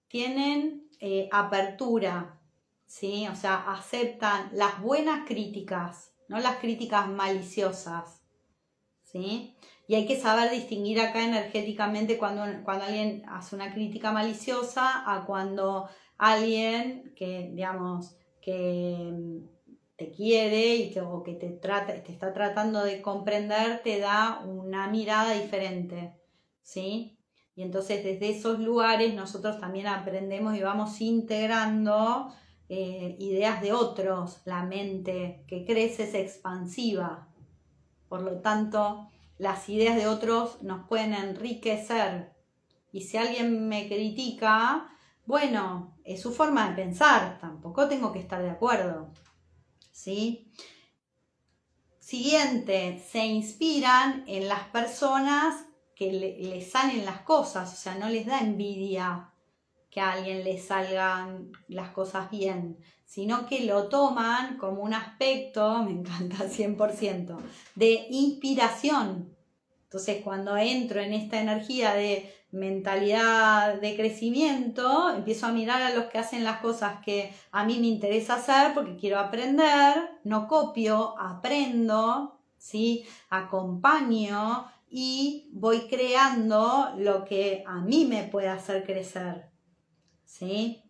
tienen apertura, ¿sí? O sea, aceptan las buenas críticas, no las críticas maliciosas, ¿sí? Y hay que saber distinguir acá energéticamente cuando alguien hace una crítica maliciosa a cuando alguien que, digamos, que te quiere o que te está tratando de comprender, te da una mirada diferente, ¿sí? Y entonces desde esos lugares nosotros también aprendemos y vamos integrando ideas de otros. La mente que crece es expansiva. Por lo tanto, las ideas de otros nos pueden enriquecer. Y si alguien me critica, bueno, es su forma de pensar, tampoco tengo que estar de acuerdo, ¿sí? Siguiente, se inspiran en las personas que les salen las cosas, o sea, no les da envidia, que a alguien le salgan las cosas bien, sino que lo toman como un aspecto, me encanta 100%, de inspiración. Entonces, cuando entro en esta energía de mentalidad de crecimiento, empiezo a mirar a los que hacen las cosas que a mí me interesa hacer porque quiero aprender, no copio, aprendo, ¿sí? Acompaño y voy creando lo que a mí me puede hacer crecer, ¿sí?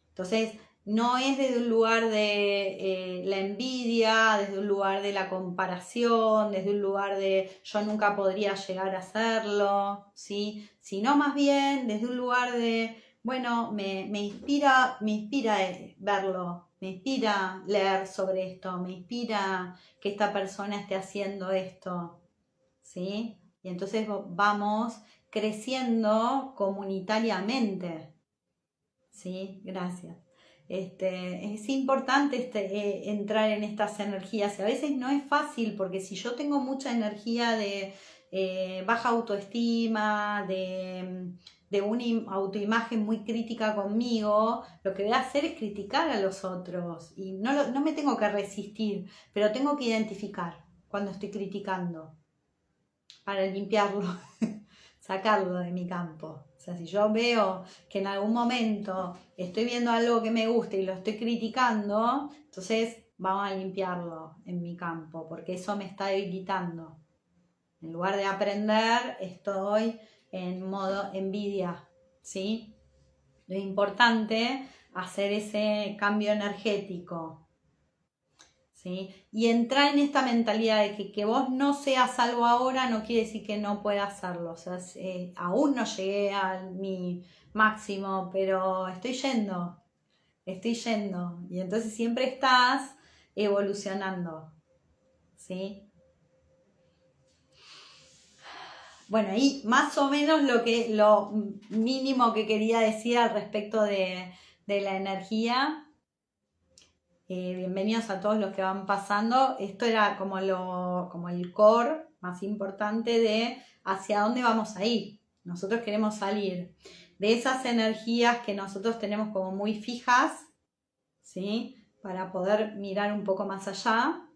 Entonces, no es desde un lugar de la envidia, desde un lugar de la comparación, desde un lugar de yo nunca podría llegar a hacerlo, ¿sí? Sino más bien desde un lugar de, bueno, me inspira verlo, me inspira leer sobre esto, me inspira que esta persona esté haciendo esto, ¿sí? Y entonces vamos creciendo comunitariamente. Sí, gracias. Es importante entrar en estas energías y a veces no es fácil porque si yo tengo mucha energía de baja autoestima, de una autoimagen muy crítica conmigo, lo que voy a hacer es criticar a los otros y no me tengo que resistir, pero tengo que identificar cuando estoy criticando para limpiarlo, sacarlo de mi campo. O sea, si yo veo que en algún momento estoy viendo algo que me gusta y lo estoy criticando, entonces vamos a limpiarlo en mi campo, porque eso me está debilitando. En lugar de aprender, estoy en modo envidia, ¿sí? Lo importante hacer ese cambio energético, ¿sí? Y entrar en esta mentalidad de que vos no seas algo ahora no quiere decir que no puedas hacerlo. O sea, aún no llegué a mi máximo, pero estoy yendo. Y entonces siempre estás evolucionando, ¿sí? Bueno, ahí más o menos lo mínimo que quería decir al respecto de la energía. Bienvenidos a todos los que van pasando. Esto era como el core más importante de hacia dónde vamos a ir. Nosotros queremos salir de esas energías que nosotros tenemos como muy fijas, ¿sí? Para poder mirar un poco más allá.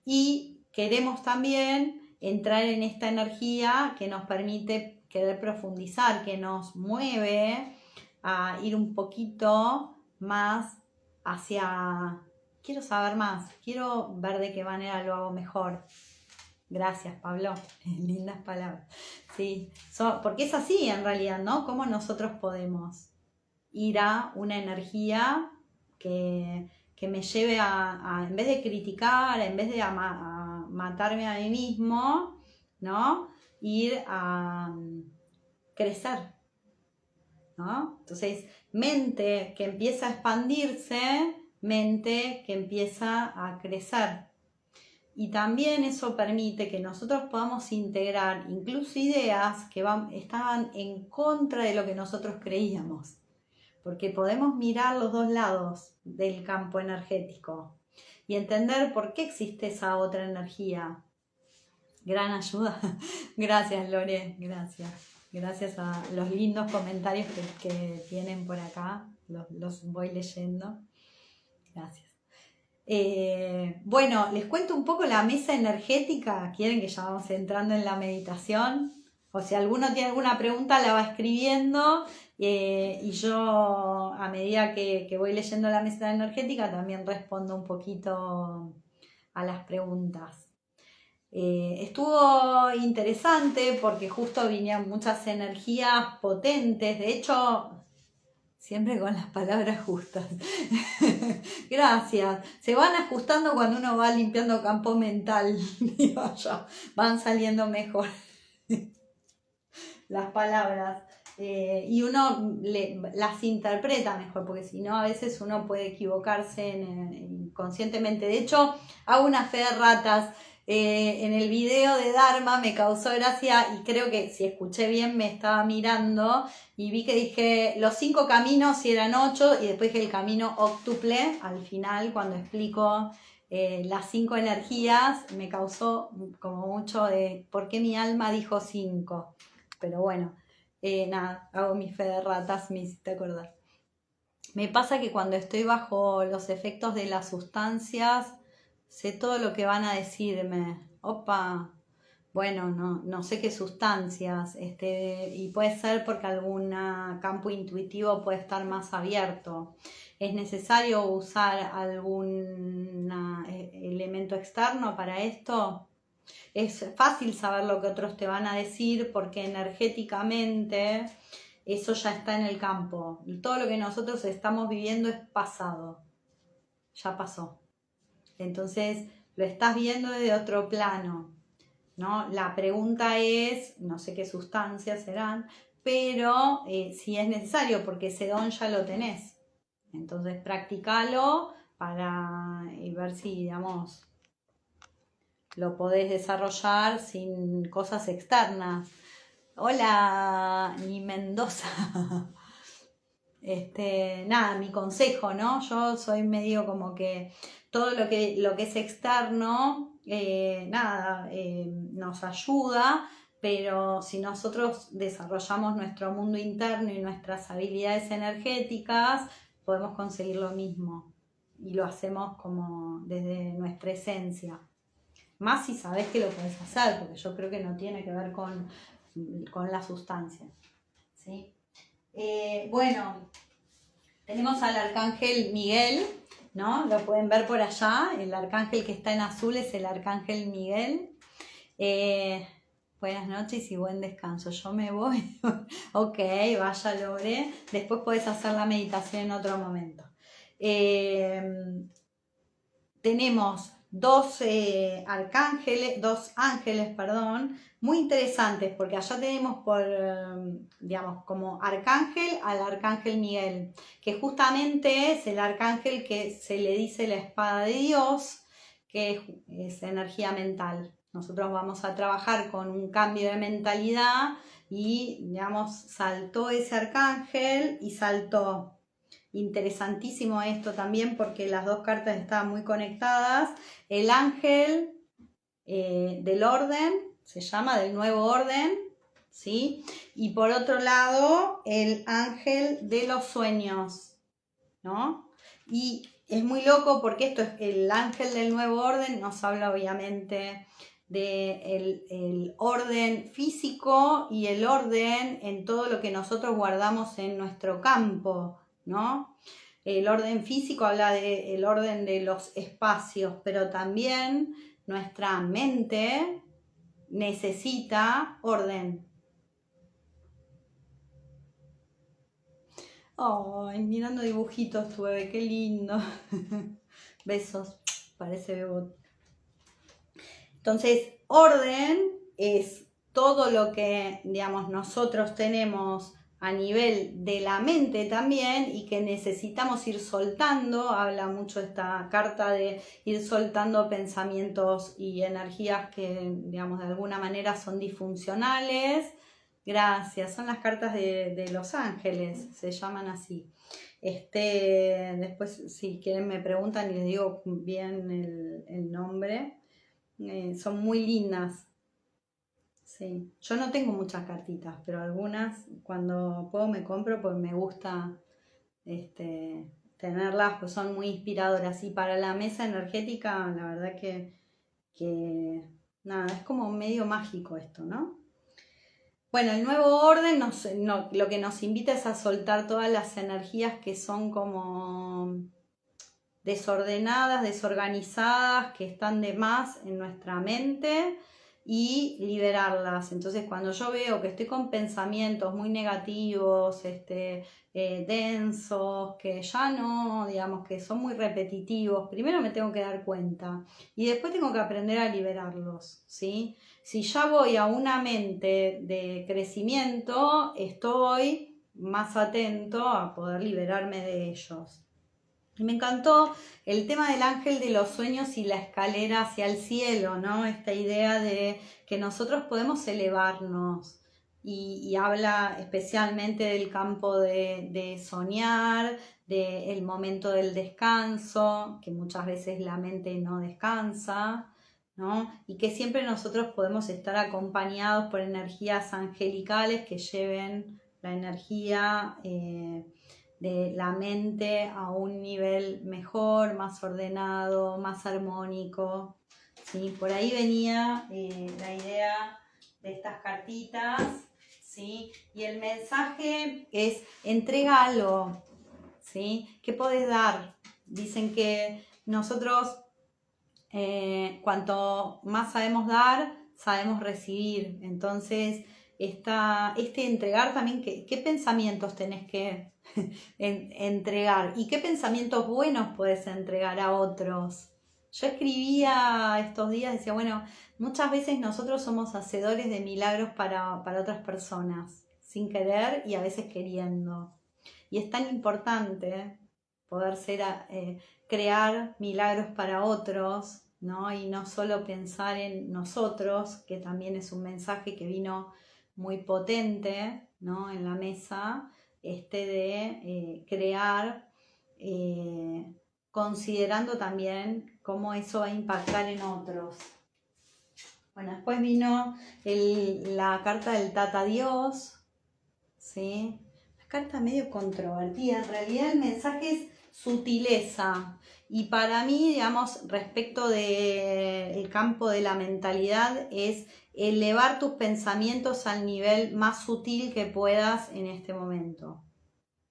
Y queremos también entrar en esta energía que nos permite querer profundizar, que nos mueve a ir un poquito más hacia quiero saber más, quiero ver de qué manera lo hago mejor. Gracias, Pablo. Lindas palabras. Sí, porque es así en realidad, ¿no? Cómo nosotros podemos ir a una energía que me lleve en vez de criticar, en vez de a matarme a mí mismo, ¿no? Ir a crecer, ¿no? Entonces, mente que empieza a expandirse, mente que empieza a crecer. Y también eso permite que nosotros podamos integrar incluso ideas que estaban en contra de lo que nosotros creíamos. Porque podemos mirar los dos lados del campo energético y entender por qué existe esa otra energía. Gran ayuda. Gracias, Lore. Gracias. Gracias a los lindos comentarios que tienen por acá. Los voy leyendo. Gracias. Bueno, les cuento un poco la mesa energética. ¿Quieren que ya vamos entrando en la meditación? O si alguno tiene alguna pregunta la va escribiendo y yo a medida que voy leyendo la mesa energética también respondo un poquito a las preguntas. Estuvo interesante porque justo vinieron muchas energías potentes. De hecho, siempre con las palabras justas. Gracias. Se van ajustando cuando uno va limpiando campo mental, digo yo. Van saliendo mejor las palabras. Y uno las interpreta mejor, porque si no, a veces uno puede equivocarse inconscientemente. De hecho, hago una fe de ratas. En el video de Dharma me causó gracia y creo que si escuché bien me estaba mirando y vi que dije los 5 caminos y eran 8 y después dije el camino óctuple al final cuando explico las 5 energías me causó como mucho de por qué mi alma dijo 5, pero bueno, Nada, hago mi fe de ratas, me hiciste acordar. Me pasa que cuando estoy bajo los efectos de las sustancias, sé todo lo que van a decirme. Opa, bueno, no sé qué sustancias, y puede ser porque algún campo intuitivo puede estar más abierto. ¿Es necesario usar algún elemento externo para esto? Es fácil saber lo que otros te van a decir porque energéticamente eso ya está en el campo. Todo lo que nosotros estamos viviendo es pasado, ya pasó. Entonces lo estás viendo desde otro plano, ¿no? La pregunta es, no sé qué sustancias serán, pero si es necesario, porque ese don ya lo tenés. Entonces practicalo para ver si, digamos, lo podés desarrollar sin cosas externas. Hola, ni Mendoza. Nada, mi consejo, ¿no? Yo soy medio como que todo lo que es externo, nada, nos ayuda, pero si nosotros desarrollamos nuestro mundo interno y nuestras habilidades energéticas, podemos conseguir lo mismo y lo hacemos como desde nuestra esencia. Más si sabes que lo podés hacer, porque yo creo que no tiene que ver con la sustancia. ¿Sí? Bueno, tenemos al arcángel Miguel, ¿no? Lo pueden ver por allá. El arcángel que está en azul es el arcángel Miguel. Buenas noches y buen descanso. Yo me voy. Ok, vaya, logré. Después puedes hacer la meditación en otro momento. Tenemos dos ángeles, perdón, muy interesantes, porque allá tenemos digamos, como arcángel al arcángel Miguel, que justamente es el arcángel que se le dice la espada de Dios, que es energía mental. Nosotros vamos a trabajar con un cambio de mentalidad y, digamos, saltó ese arcángel y saltó. Interesantísimo esto también porque las dos cartas estaban muy conectadas. El ángel del orden, se llama, del nuevo orden, ¿sí? Y por otro lado, el ángel de los sueños, ¿no? Y es muy loco porque esto es el ángel del nuevo orden, nos habla obviamente del el orden físico y el orden en todo lo que nosotros guardamos en nuestro campo, ¿no? El orden físico habla del orden de los espacios, pero también nuestra mente necesita orden. Ay, mirando dibujitos tu bebé, qué lindo. Besos, parece bebot. Entonces, orden es todo lo que, digamos, nosotros tenemos a nivel de la mente también y que necesitamos ir soltando. Habla mucho esta carta de ir soltando pensamientos y energías que, digamos, de alguna manera son disfuncionales. Gracias, son las cartas de los ángeles, se llaman así. Después, si quieren, me preguntan y les digo bien el nombre. Son muy lindas. Sí. Yo no tengo muchas cartitas, pero algunas cuando puedo me compro porque me gusta tenerlas, pues son muy inspiradoras. Y para la mesa energética, la verdad que nada, es como medio mágico esto, ¿no? Bueno, el nuevo orden lo que nos invita es a soltar todas las energías que son como desordenadas, desorganizadas, que están de más en nuestra mente y liberarlas. Entonces, cuando yo veo que estoy con pensamientos muy negativos, densos, que ya no, digamos, que son muy repetitivos, primero me tengo que dar cuenta y después tengo que aprender a liberarlos, ¿sí? Si ya voy a una mente de crecimiento, estoy más atento a poder liberarme de ellos. Y me encantó el tema del ángel de los sueños y la escalera hacia el cielo, ¿no? Esta idea de que nosotros podemos elevarnos y habla especialmente del campo de soñar, del momento del descanso, que muchas veces la mente no descansa, ¿no? Y que siempre nosotros podemos estar acompañados por energías angelicales que lleven la energía de la mente a un nivel mejor, más ordenado, más armónico, ¿sí? Por ahí venía la idea de estas cartitas, ¿sí? Y el mensaje es: entrega algo, ¿sí? ¿Qué podés dar? Dicen que nosotros cuanto más sabemos dar, sabemos recibir. Entonces, este entregar también, ¿qué pensamientos tenés que entregar? ¿Y qué pensamientos buenos puedes entregar a otros? Yo escribía estos días, decía, bueno, muchas veces nosotros somos hacedores de milagros para otras personas, sin querer y a veces queriendo. Y es tan importante poder crear milagros para otros, ¿no? Y no solo pensar en nosotros, que también es un mensaje que vino muy potente, ¿no? En la mesa, de crear, considerando también cómo eso va a impactar en otros. Bueno, después vino la carta del Tata Dios, ¿sí? Una carta medio controvertida. En realidad el mensaje es sutileza. Y para mí, digamos, respecto del campo de la mentalidad, es elevar tus pensamientos al nivel más sutil que puedas en este momento.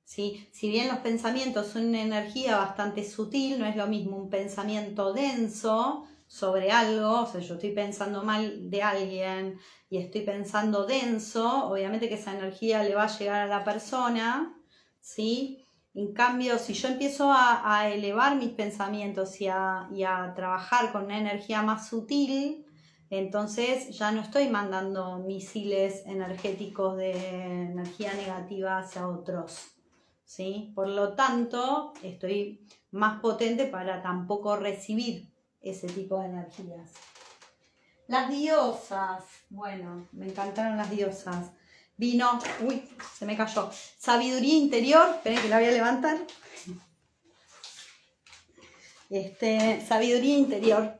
¿Sí? Si bien los pensamientos son una energía bastante sutil, no es lo mismo un pensamiento denso sobre algo, o sea, yo estoy pensando mal de alguien y estoy pensando denso, obviamente que esa energía le va a llegar a la persona, ¿sí? En cambio, si yo empiezo a elevar mis pensamientos y a trabajar con una energía más sutil, entonces ya no estoy mandando misiles energéticos de energía negativa hacia otros, ¿sí? Por lo tanto, estoy más potente para tampoco recibir ese tipo de energías. Las diosas, bueno, me encantaron las diosas. Vino, uy, se me cayó. Sabiduría interior, esperen que la voy a levantar. Sabiduría interior.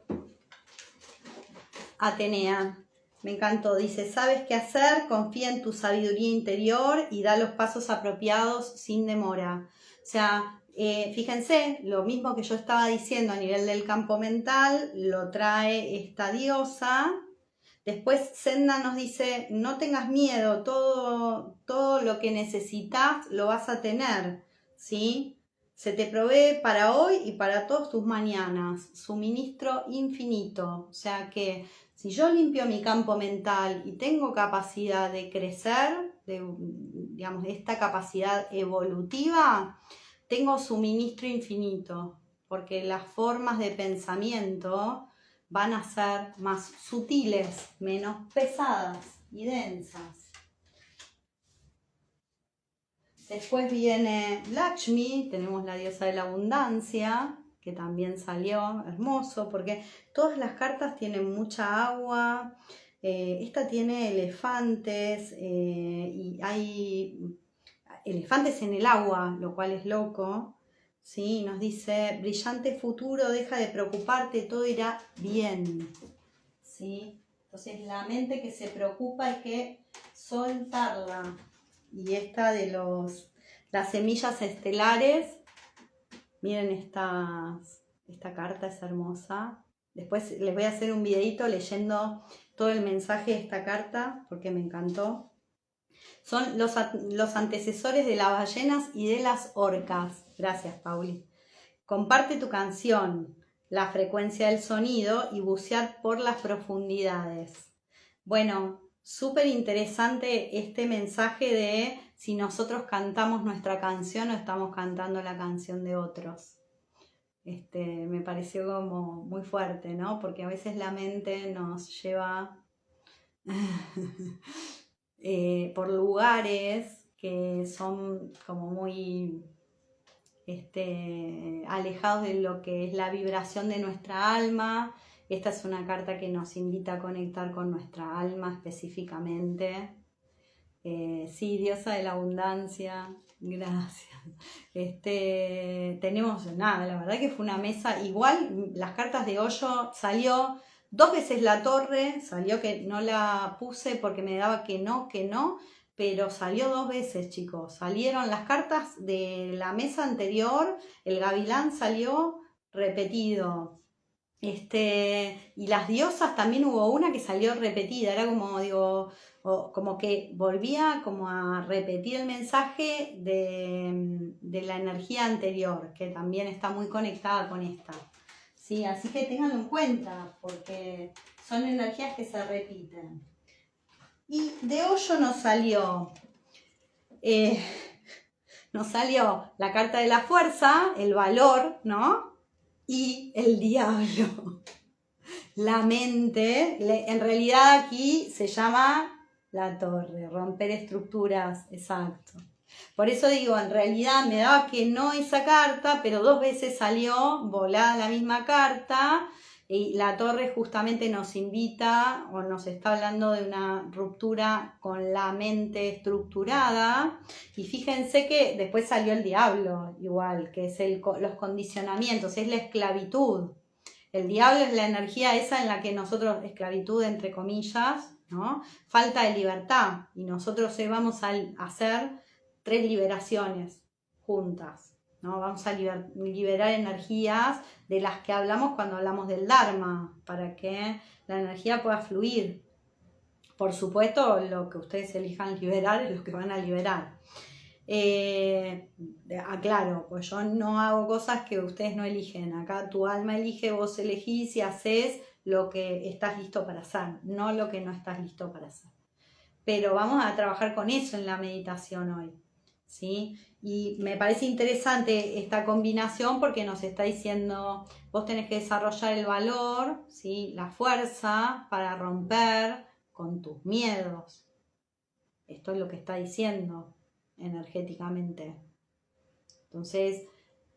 Atenea, me encantó. Dice, sabes qué hacer, confía en tu sabiduría interior y da los pasos apropiados sin demora. O sea, fíjense, lo mismo que yo estaba diciendo a nivel del campo mental, lo trae esta diosa. Después Senda nos dice, no tengas miedo, todo lo que necesitas lo vas a tener, ¿sí? Se te provee para hoy y para todos tus mañanas, suministro infinito. O sea que si yo limpio mi campo mental y tengo capacidad de crecer, digamos, esta capacidad evolutiva, tengo suministro infinito, porque las formas de pensamiento van a ser más sutiles, menos pesadas y densas. Después viene Lakshmi, tenemos la diosa de la abundancia, que también salió hermoso, porque todas las cartas tienen mucha agua. Esta tiene elefantes y hay elefantes en el agua, lo cual es loco. ¿Sí? Nos dice, brillante futuro, deja de preocuparte, todo irá bien. ¿Sí? Entonces la mente que se preocupa hay que soltarla. Y esta de las semillas estelares, miren esta carta es hermosa. Después les voy a hacer un videito leyendo todo el mensaje de esta carta porque me encantó. Son los antecesores de las ballenas y de las orcas. Gracias, Pauli. Comparte tu canción, la frecuencia del sonido y bucear por las profundidades. Bueno, súper interesante este mensaje de si nosotros cantamos nuestra canción o estamos cantando la canción de otros. Me pareció como muy fuerte, ¿no? Porque a veces la mente nos lleva por lugares que son como muy alejados de lo que es la vibración de nuestra alma. Esta es una carta que nos invita a conectar con nuestra alma específicamente. Sí, diosa de la abundancia, gracias. Tenemos nada, la verdad que fue una mesa igual, las cartas de Hoyo salió 2 veces la torre, salió que no la puse porque me daba que no, pero salió 2 veces, chicos. Salieron las cartas de la mesa anterior, el gavilán salió repetido. Y las diosas también hubo una que salió repetida, era como, digo, como que volvía como a repetir el mensaje de la energía anterior, que también está muy conectada con esta. Sí, así que ténganlo en cuenta, porque son energías que se repiten. Y de hoyo nos salió la carta de la fuerza, el valor, ¿no? Y el diablo. La mente, en realidad aquí se llama la torre, romper estructuras, exacto. Por eso digo, en realidad me daba que no esa carta, pero 2 veces salió volada la misma carta y la torre justamente nos invita o nos está hablando de una ruptura con la mente estructurada. Y fíjense que después salió el diablo igual, que es los condicionamientos, es la esclavitud. El diablo es la energía esa en la que nosotros, esclavitud entre comillas, ¿no? Falta de libertad. Y nosotros vamos a hacer 3 liberaciones juntas, ¿no? Vamos a liberar energías de las que hablamos cuando hablamos del Dharma, para que la energía pueda fluir. Por supuesto, lo que ustedes elijan liberar es lo que van a liberar. Aclaro, pues yo no hago cosas que ustedes no eligen. Acá tu alma elige, vos elegís y haces lo que estás listo para hacer, no lo que no estás listo para hacer. Pero vamos a trabajar con eso en la meditación hoy, ¿sí? Y me parece interesante esta combinación porque nos está diciendo, vos tenés que desarrollar el valor, ¿sí? La fuerza para romper con tus miedos. Esto es lo que está diciendo energéticamente. Entonces,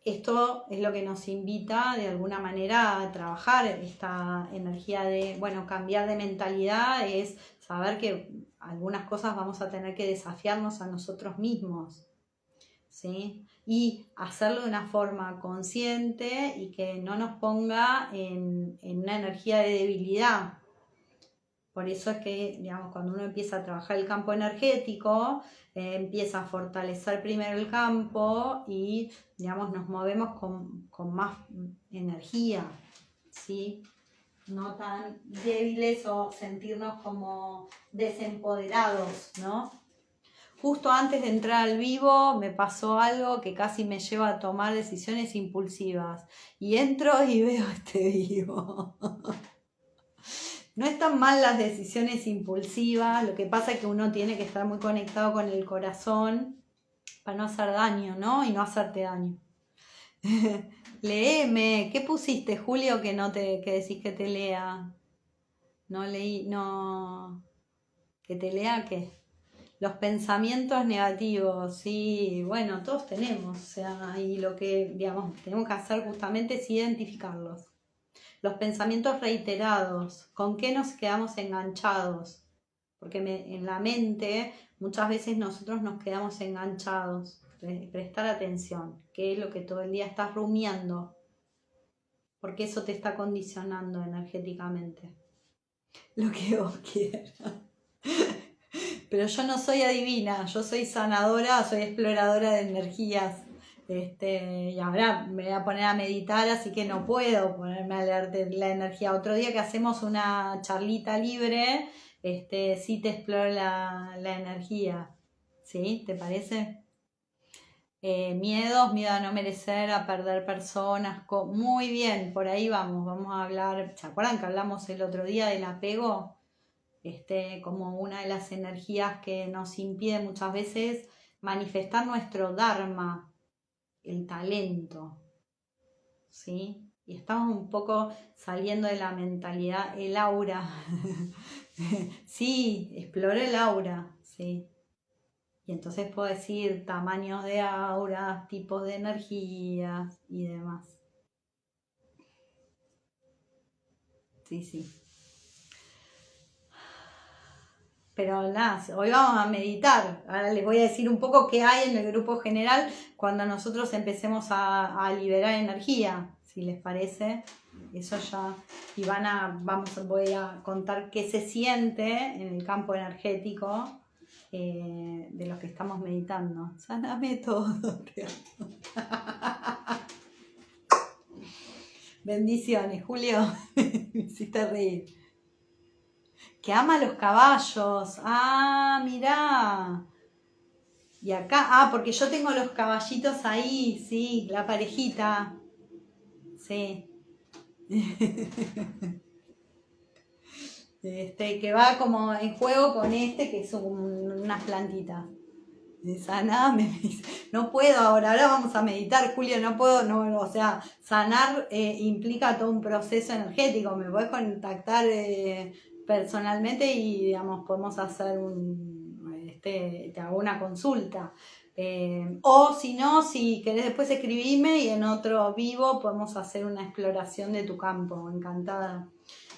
esto es lo que nos invita de alguna manera a trabajar esta energía de, bueno, cambiar de mentalidad es saber que algunas cosas vamos a tener que desafiarnos a nosotros mismos, ¿sí? Y hacerlo de una forma consciente y que no nos ponga en una energía de debilidad. Por eso es que, digamos, cuando uno empieza a trabajar el campo energético, empieza a fortalecer primero el campo y, digamos, nos movemos con más energía, ¿sí? No tan débiles o sentirnos como desempoderados, ¿no? Justo antes de entrar al vivo me pasó algo que casi me lleva a tomar decisiones impulsivas. Y entro y veo este vivo. No están mal las decisiones impulsivas, lo que pasa es que uno tiene que estar muy conectado con el corazón para no hacer daño, ¿no? Y no hacerte daño. Léeme, ¿qué pusiste, Julio, que decís que te lea? No leí, no. ¿Que te lea qué? Los pensamientos negativos, sí, bueno, todos tenemos, o sea, y lo que, digamos, tenemos que hacer justamente es identificarlos. Los pensamientos reiterados, ¿con qué nos quedamos enganchados? Porque en la mente muchas veces nosotros nos quedamos enganchados. Prestar atención, qué es lo que todo el día estás rumiando, porque eso te está condicionando energéticamente. Lo que vos quieras. Pero yo no soy adivina, yo soy sanadora, soy exploradora de energías. Y ahora me voy a poner a meditar, así que no puedo ponerme a leer de la energía. Otro día que hacemos una charlita libre, sí te exploro la energía. ¿Sí? ¿Te parece? Miedo a no merecer, a perder personas. Muy bien, por ahí vamos a hablar. ¿Se acuerdan que hablamos el otro día del apego? Como una de las energías que nos impide muchas veces manifestar nuestro dharma, el talento, ¿sí? Y estamos un poco saliendo de la mentalidad, el aura. Sí, exploré el aura, sí. Y entonces puedo decir tamaños de auras, tipos de energías y demás. Sí. Pero nada, hoy vamos a meditar. Ahora les voy a decir un poco qué hay en el grupo general cuando nosotros empecemos a liberar energía, si les parece. eso ya, y voy a contar qué se siente en el campo energético de los que estamos meditando. Saname todo, te amo. Bendiciones, Julio, me hiciste reír. Que ama los caballos. Ah, mirá. Y acá, porque yo tengo los caballitos ahí, sí, la parejita. Sí. Que va como en juego con que son unas plantitas. Saname, me dice, no puedo ahora vamos a meditar, Julio, no puedo, no, o sea, sanar implica todo un proceso energético, me podés contactar personalmente y, digamos, podemos hacer te hago una consulta. O si no, si querés después escribirme y en otro vivo podemos hacer una exploración de tu campo, encantada.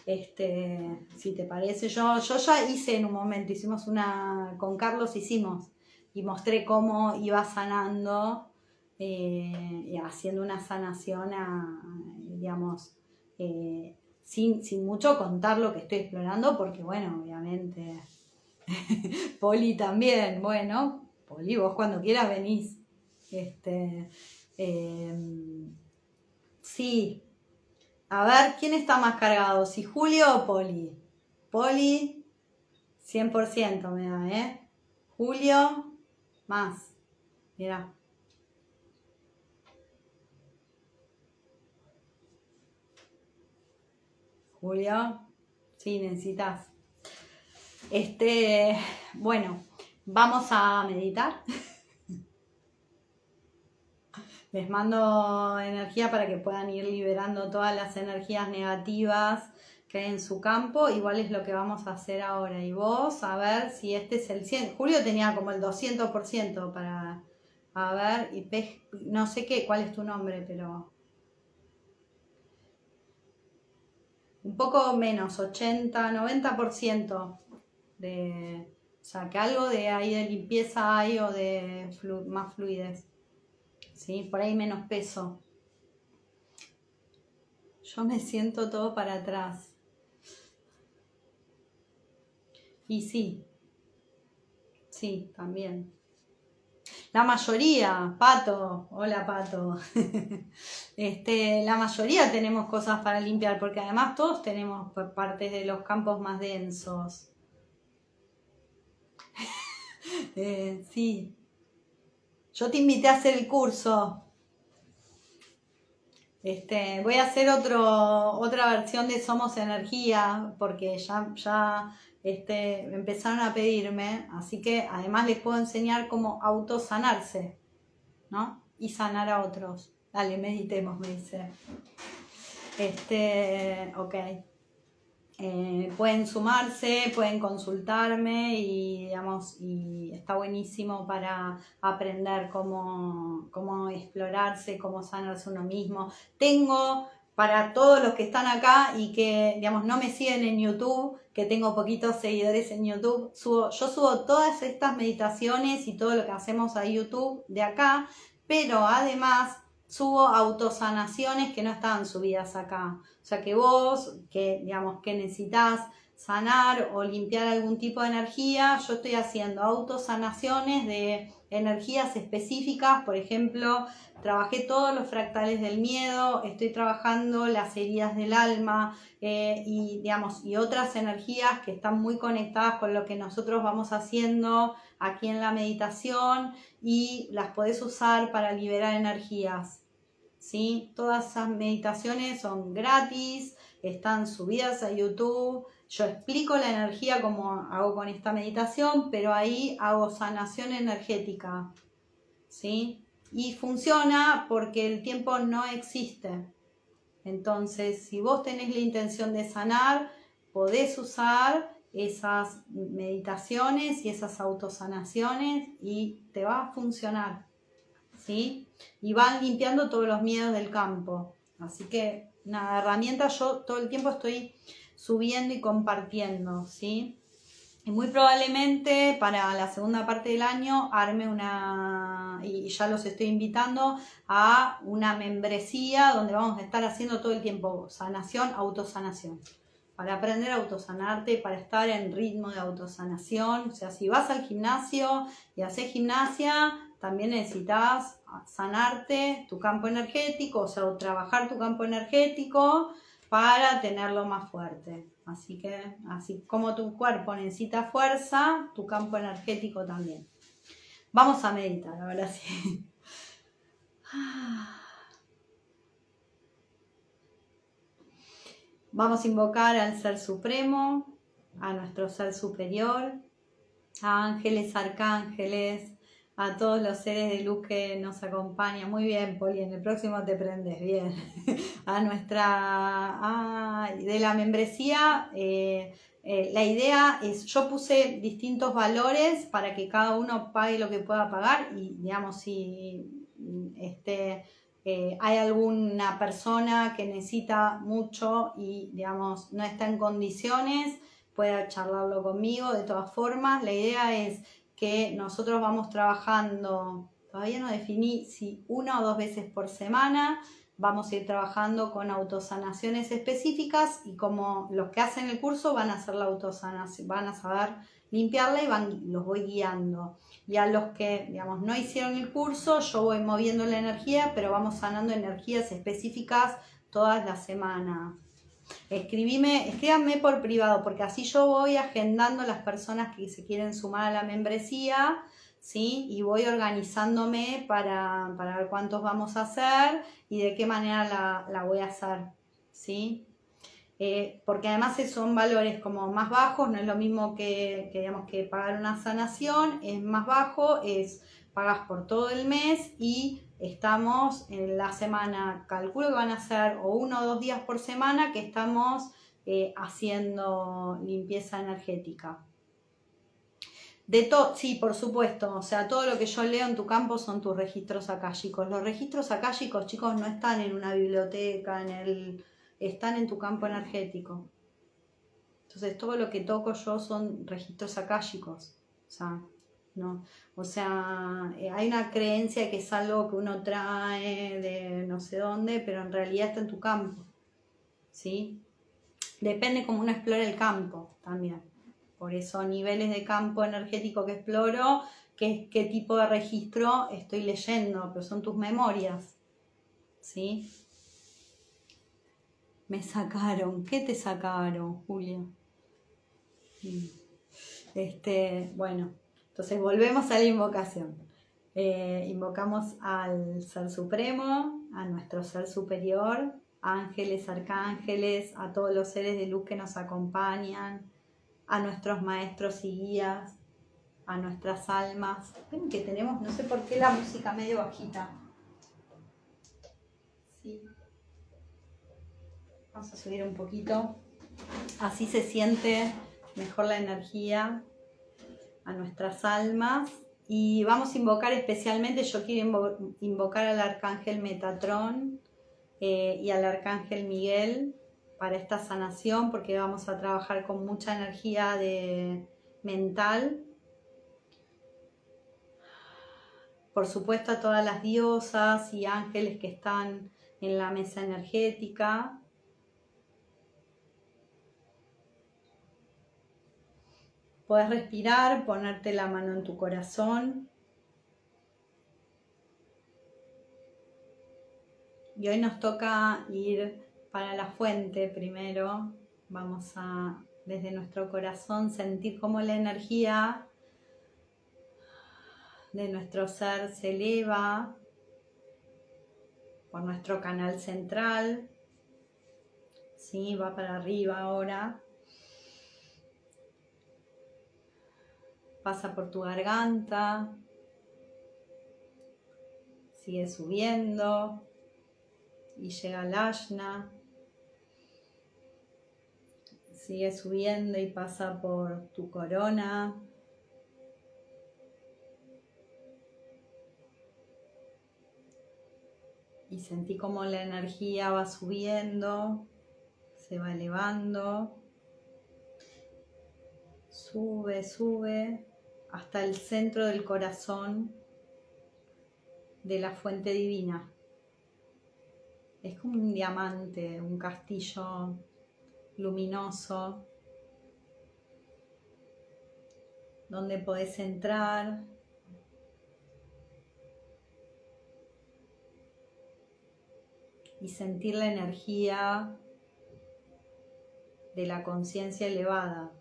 Si te parece, yo ya hice en un momento, con Carlos y mostré cómo iba sanando y haciendo una sanación digamos, sin mucho contar lo que estoy explorando, porque bueno, obviamente, Poli también, bueno, Poli, vos cuando quieras venís. Sí, a ver, ¿quién está más cargado? ¿Si Julio o Poli? Poli, 100% me da, Julio, más. Mira. Julio, sí, necesitas. Bueno, vamos a meditar. Les mando energía para que puedan ir liberando todas las energías negativas que hay en su campo. Igual es lo que vamos a hacer ahora. Y vos, a ver si este es el 100. Julio tenía como el 200% para... A ver, no sé cuál es tu nombre, pero... Un poco menos, 80, 90% de... O sea, que algo de ahí de limpieza hay o de más fluidez. ¿Sí? Por ahí menos peso. Yo me siento todo para atrás. Y sí, también. La mayoría, Pato, hola Pato, la mayoría tenemos cosas para limpiar, porque además todos tenemos partes de los campos más densos. Sí, yo te invité a hacer el curso. Voy a hacer otra versión de Somos Energía, porque ya empezaron a pedirme, así que además les puedo enseñar cómo autosanarse, ¿no? Y sanar a otros. Dale, meditemos, me dice. Ok. Pueden sumarse, pueden consultarme y, digamos, y está buenísimo para aprender cómo explorarse, cómo sanarse uno mismo. Tengo para todos los que están acá y que, digamos, no me siguen en YouTube, que tengo poquitos seguidores en YouTube, yo subo todas estas meditaciones y todo lo que hacemos a YouTube de acá, pero además subo autosanaciones que no estaban subidas acá. O sea que vos, digamos, que necesitas sanar o limpiar algún tipo de energía, yo estoy haciendo autosanaciones de energías específicas. Por ejemplo, trabajé todos los fractales del miedo, estoy trabajando las heridas del alma y otras energías que están muy conectadas con lo que nosotros vamos haciendo aquí en la meditación, y las podés usar para liberar energías. ¿Sí? Todas esas meditaciones son gratis, están subidas a YouTube. Yo explico la energía como hago con esta meditación, pero ahí hago sanación energética, ¿sí? Y funciona porque el tiempo no existe. Entonces, si vos tenés la intención de sanar, podés usar esas meditaciones y esas autosanaciones y te va a funcionar, ¿sí? Y van limpiando todos los miedos del campo. Así que, una herramienta, yo todo el tiempo estoy subiendo y compartiendo, ¿sí? Y muy probablemente para la segunda parte del año arme y ya los estoy invitando a una membresía donde vamos a estar haciendo todo el tiempo sanación, autosanación. Para aprender a autosanarte, para estar en ritmo de autosanación. O sea, si vas al gimnasio y haces gimnasia, también necesitas sanarte tu campo energético, o sea, trabajar tu campo energético para tenerlo más fuerte. Así que, así como tu cuerpo necesita fuerza, tu campo energético también. Vamos a meditar, ahora sí. Vamos a invocar al Ser Supremo, a nuestro Ser Superior, a ángeles, arcángeles, a todos los seres de luz que nos acompañan. Muy bien, Poli, en el próximo te prendes, bien. A nuestra, de la membresía, la idea es, yo puse distintos valores para que cada uno pague lo que pueda pagar y, digamos, si hay alguna persona que necesita mucho y, digamos, no está en condiciones, pueda charlarlo conmigo. De todas formas, la idea es que nosotros vamos trabajando, todavía no definí si 1 o 2 veces por semana, vamos a ir trabajando con autosanaciones específicas y como los que hacen el curso van a hacer la autosanación, van a saber limpiarla y los voy guiando. Y a los que, digamos, no hicieron el curso, yo voy moviendo la energía, pero vamos sanando energías específicas todas las semanas. Escríbanme por privado, porque así yo voy agendando las personas que se quieren sumar a la membresía, ¿sí? Y voy organizándome para ver cuántos vamos a hacer y de qué manera la voy a hacer, ¿sí? Porque además son valores como más bajos, no es lo mismo digamos, que pagar una sanación, es más bajo, pagas por todo el mes y estamos en la semana, calculo que van a ser o 1 o 2 días por semana que estamos haciendo limpieza energética. Sí, por supuesto, o sea, todo lo que yo leo en tu campo son tus registros akáshicos. Los registros akáshicos, chicos, no están en una biblioteca, están en tu campo energético. Entonces todo lo que toco yo son registros akáshicos. O sea, no. O sea, hay una creencia que es algo que uno trae de no sé dónde, pero en realidad está en tu campo. ¿Sí? Depende cómo uno explora el campo también. Por eso niveles de campo energético que exploro, qué tipo de registro estoy leyendo, pero son tus memorias. ¿Sí? Me sacaron. ¿Qué te sacaron, Julia? Bueno, entonces volvemos a la invocación. Invocamos al Ser Supremo, a nuestro Ser Superior, ángeles, arcángeles, a todos los seres de luz que nos acompañan, a nuestros maestros y guías, a nuestras almas. Ven que tenemos, no sé por qué la música medio bajita. Sí. Vamos a subir un poquito. Así se siente mejor la energía, a nuestras almas. Y vamos a invocar especialmente, yo quiero invocar al arcángel Metatrón y al arcángel Miguel para esta sanación, porque vamos a trabajar con mucha energía mental. Por supuesto a todas las diosas y ángeles que están en la mesa energética. Puedes respirar, ponerte la mano en tu corazón. Y hoy nos toca ir para la fuente primero. Vamos a, desde nuestro corazón, sentir cómo la energía de nuestro ser se eleva por nuestro canal central. ¿Sí? Va para arriba ahora. Pasa por tu garganta. Sigue subiendo. Y llega al Ajna. Sigue subiendo y pasa por tu corona. Y sentí como la energía va subiendo, se va elevando, Sube, sube hasta el centro del corazón de la fuente divina. Es como un diamante, un castillo luminoso donde podés entrar y sentir la energía de la conciencia elevada.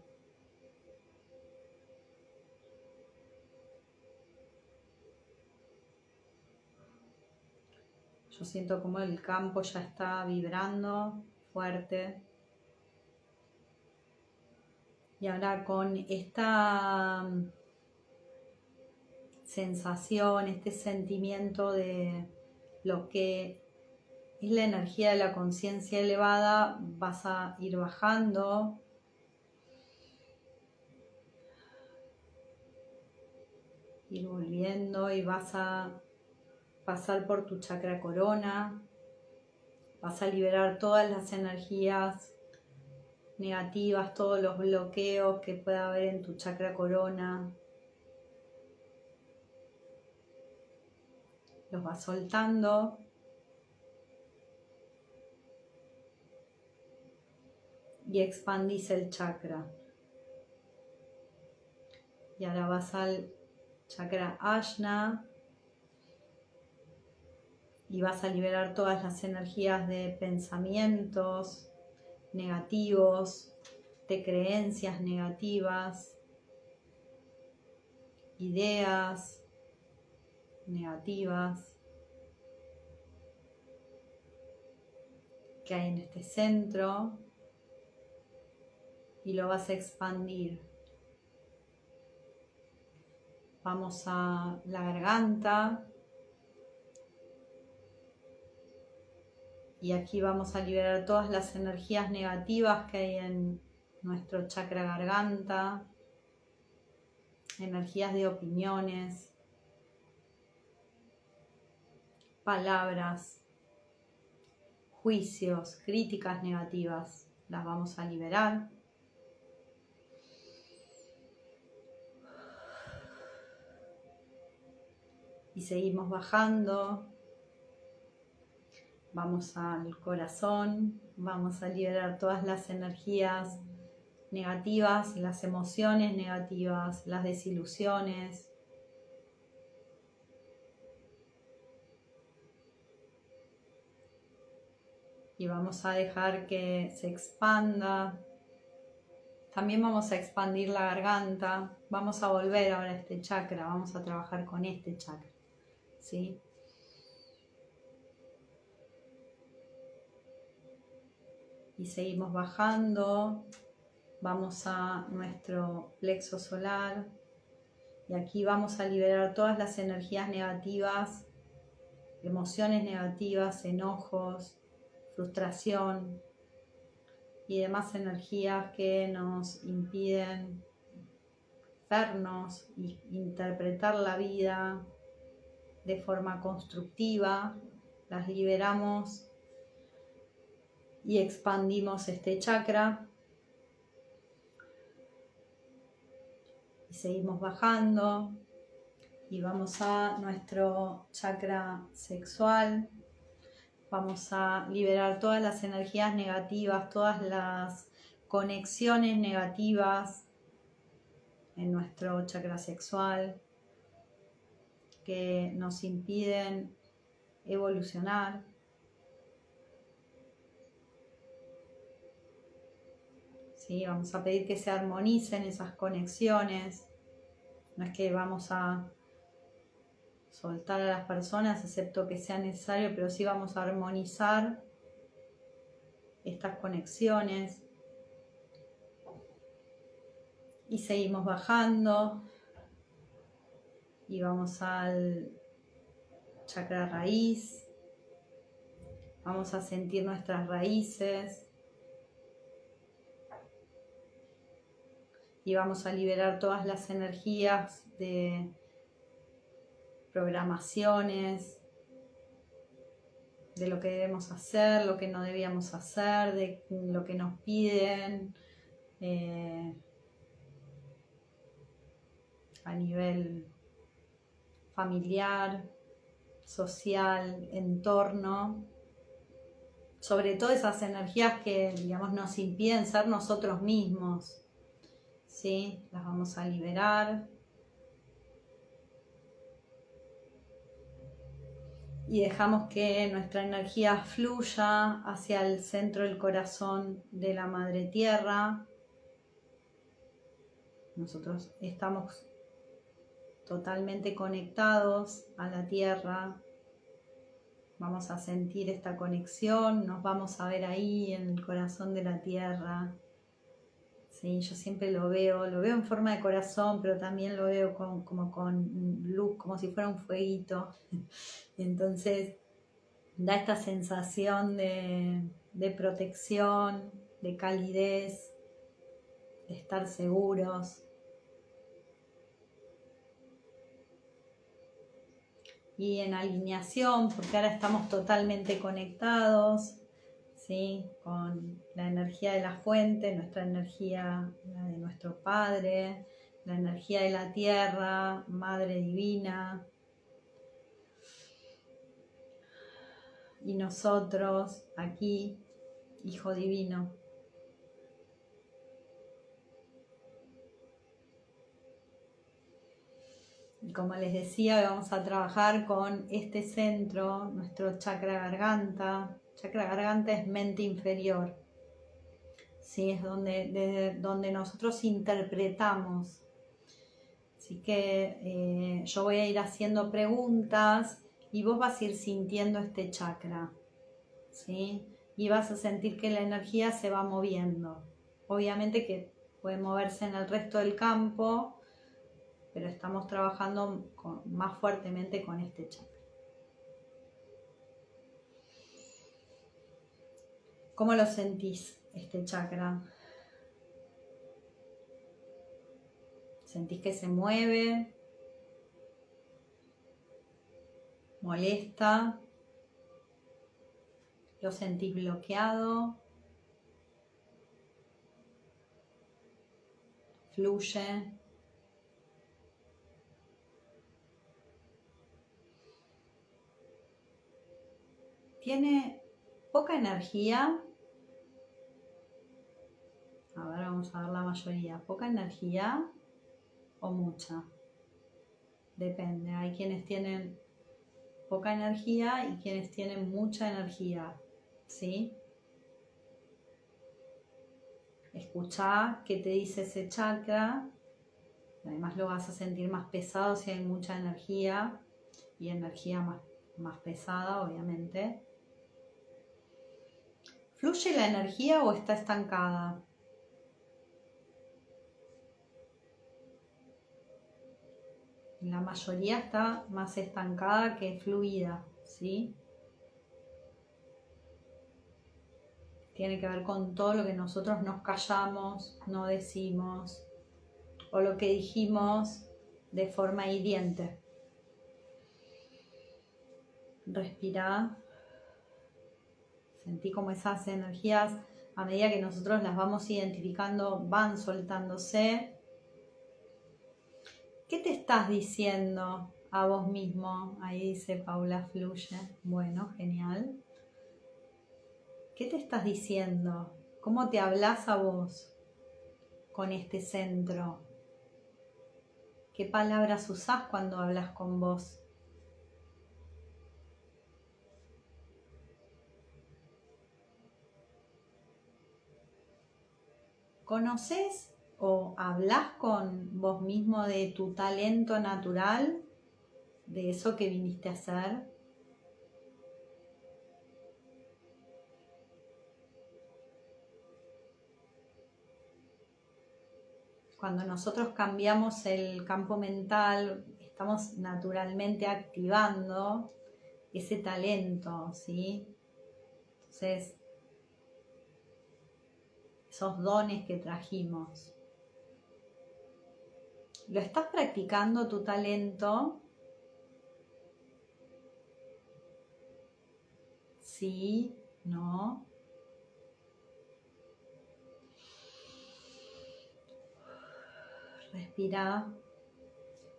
Yo siento como el campo ya está vibrando fuerte. Y ahora con esta sensación, este sentimiento de lo que es la energía de la conciencia elevada, vas a ir bajando. Ir volviendo y vas a pasar por tu chakra corona. Vas a liberar todas las energías negativas, todos los bloqueos que pueda haber en tu chakra corona. Los vas soltando. Y expandís el chakra. Y ahora vas al chakra Ajna. Y vas a liberar todas las energías de pensamientos negativos, de creencias negativas, ideas negativas que hay en este centro, y lo vas a expandir. Vamos a la garganta. Y aquí vamos a liberar todas las energías negativas que hay en nuestro chakra garganta, energías de opiniones, palabras, juicios, críticas negativas. Las vamos a liberar. Y seguimos bajando. Vamos al corazón, vamos a liberar todas las energías negativas, las emociones negativas, las desilusiones. Y vamos a dejar que se expanda. También vamos a expandir la garganta. Vamos a volver ahora a este chakra, vamos a trabajar con este chakra, ¿sí? Y seguimos bajando, vamos a nuestro plexo solar y aquí vamos a liberar todas las energías negativas, emociones negativas, enojos, frustración y demás energías que nos impiden vernos e interpretar la vida de forma constructiva. Las liberamos y expandimos este chakra y seguimos bajando y vamos a nuestro chakra sexual. Vamos a liberar todas las energías negativas, todas las conexiones negativas en nuestro chakra sexual que nos impiden evolucionar. ¿Sí? Vamos a pedir que se armonicen esas conexiones. No es que vamos a soltar a las personas, excepto que sea necesario, pero sí vamos a armonizar estas conexiones. Y seguimos bajando. Y vamos al chakra raíz. Vamos a sentir nuestras raíces. Y vamos a liberar todas las energías de programaciones, de lo que debemos hacer, lo que no debíamos hacer, de lo que nos piden, a nivel familiar, social, entorno, sobre todo esas energías que, digamos, nos impiden ser nosotros mismos, ¿sí? Las vamos a liberar. Y dejamos que nuestra energía fluya hacia el centro del corazón de la Madre Tierra. Nosotros estamos totalmente conectados a la Tierra. Vamos a sentir esta conexión, nos vamos a ver ahí en el corazón de la Tierra. Sí, yo siempre lo veo en forma de corazón, pero también lo veo como con luz, como si fuera un fueguito. Entonces da esta sensación de protección, de calidez, de estar seguros. Y en alineación, porque ahora estamos totalmente conectados, ¿sí? Con la energía de la fuente, nuestra energía, la de nuestro Padre, la energía de la Tierra, Madre Divina, y nosotros aquí, Hijo Divino. Y como les decía, hoy vamos a trabajar con este centro, nuestro chakra garganta. Chakra garganta es mente inferior, ¿sí? Es desde donde nosotros interpretamos. Así que yo voy a ir haciendo preguntas y vos vas a ir sintiendo este chakra, ¿sí? Y vas a sentir que la energía se va moviendo. Obviamente que puede moverse en el resto del campo, pero estamos trabajando más fuertemente con este chakra. ¿Cómo lo sentís, este chakra? ¿Sentís que se mueve? ¿Molesta? ¿Lo sentís bloqueado? ¿Fluye? ¿Tiene poca energía? A ver, vamos a ver la mayoría. ¿Poca energía o mucha? Depende. Hay quienes tienen poca energía y quienes tienen mucha energía, ¿sí? Escuchá qué te dice ese chakra. Además lo vas a sentir más pesado si hay mucha energía y energía más pesada, obviamente. ¿Fluye la energía o está estancada? La mayoría está más estancada que fluida, ¿sí? Tiene que ver con todo lo que nosotros nos callamos, no decimos, o lo que dijimos de forma hiriente. Respirá. Sentí como esas energías, a medida que nosotros las vamos identificando, van soltándose. ¿Qué te estás diciendo a vos mismo? Ahí dice Paula, fluye. Bueno, genial. ¿Qué te estás diciendo? ¿Cómo te hablas a vos con este centro? ¿Qué palabras usás cuando hablas con vos? ¿Conoces o hablas con vos mismo de tu talento natural, de eso que viniste a hacer? Cuando nosotros cambiamos el campo mental, estamos naturalmente activando ese talento, ¿sí? Entonces, esos dones que trajimos. ¿Lo estás practicando tu talento? Sí, no. Respira.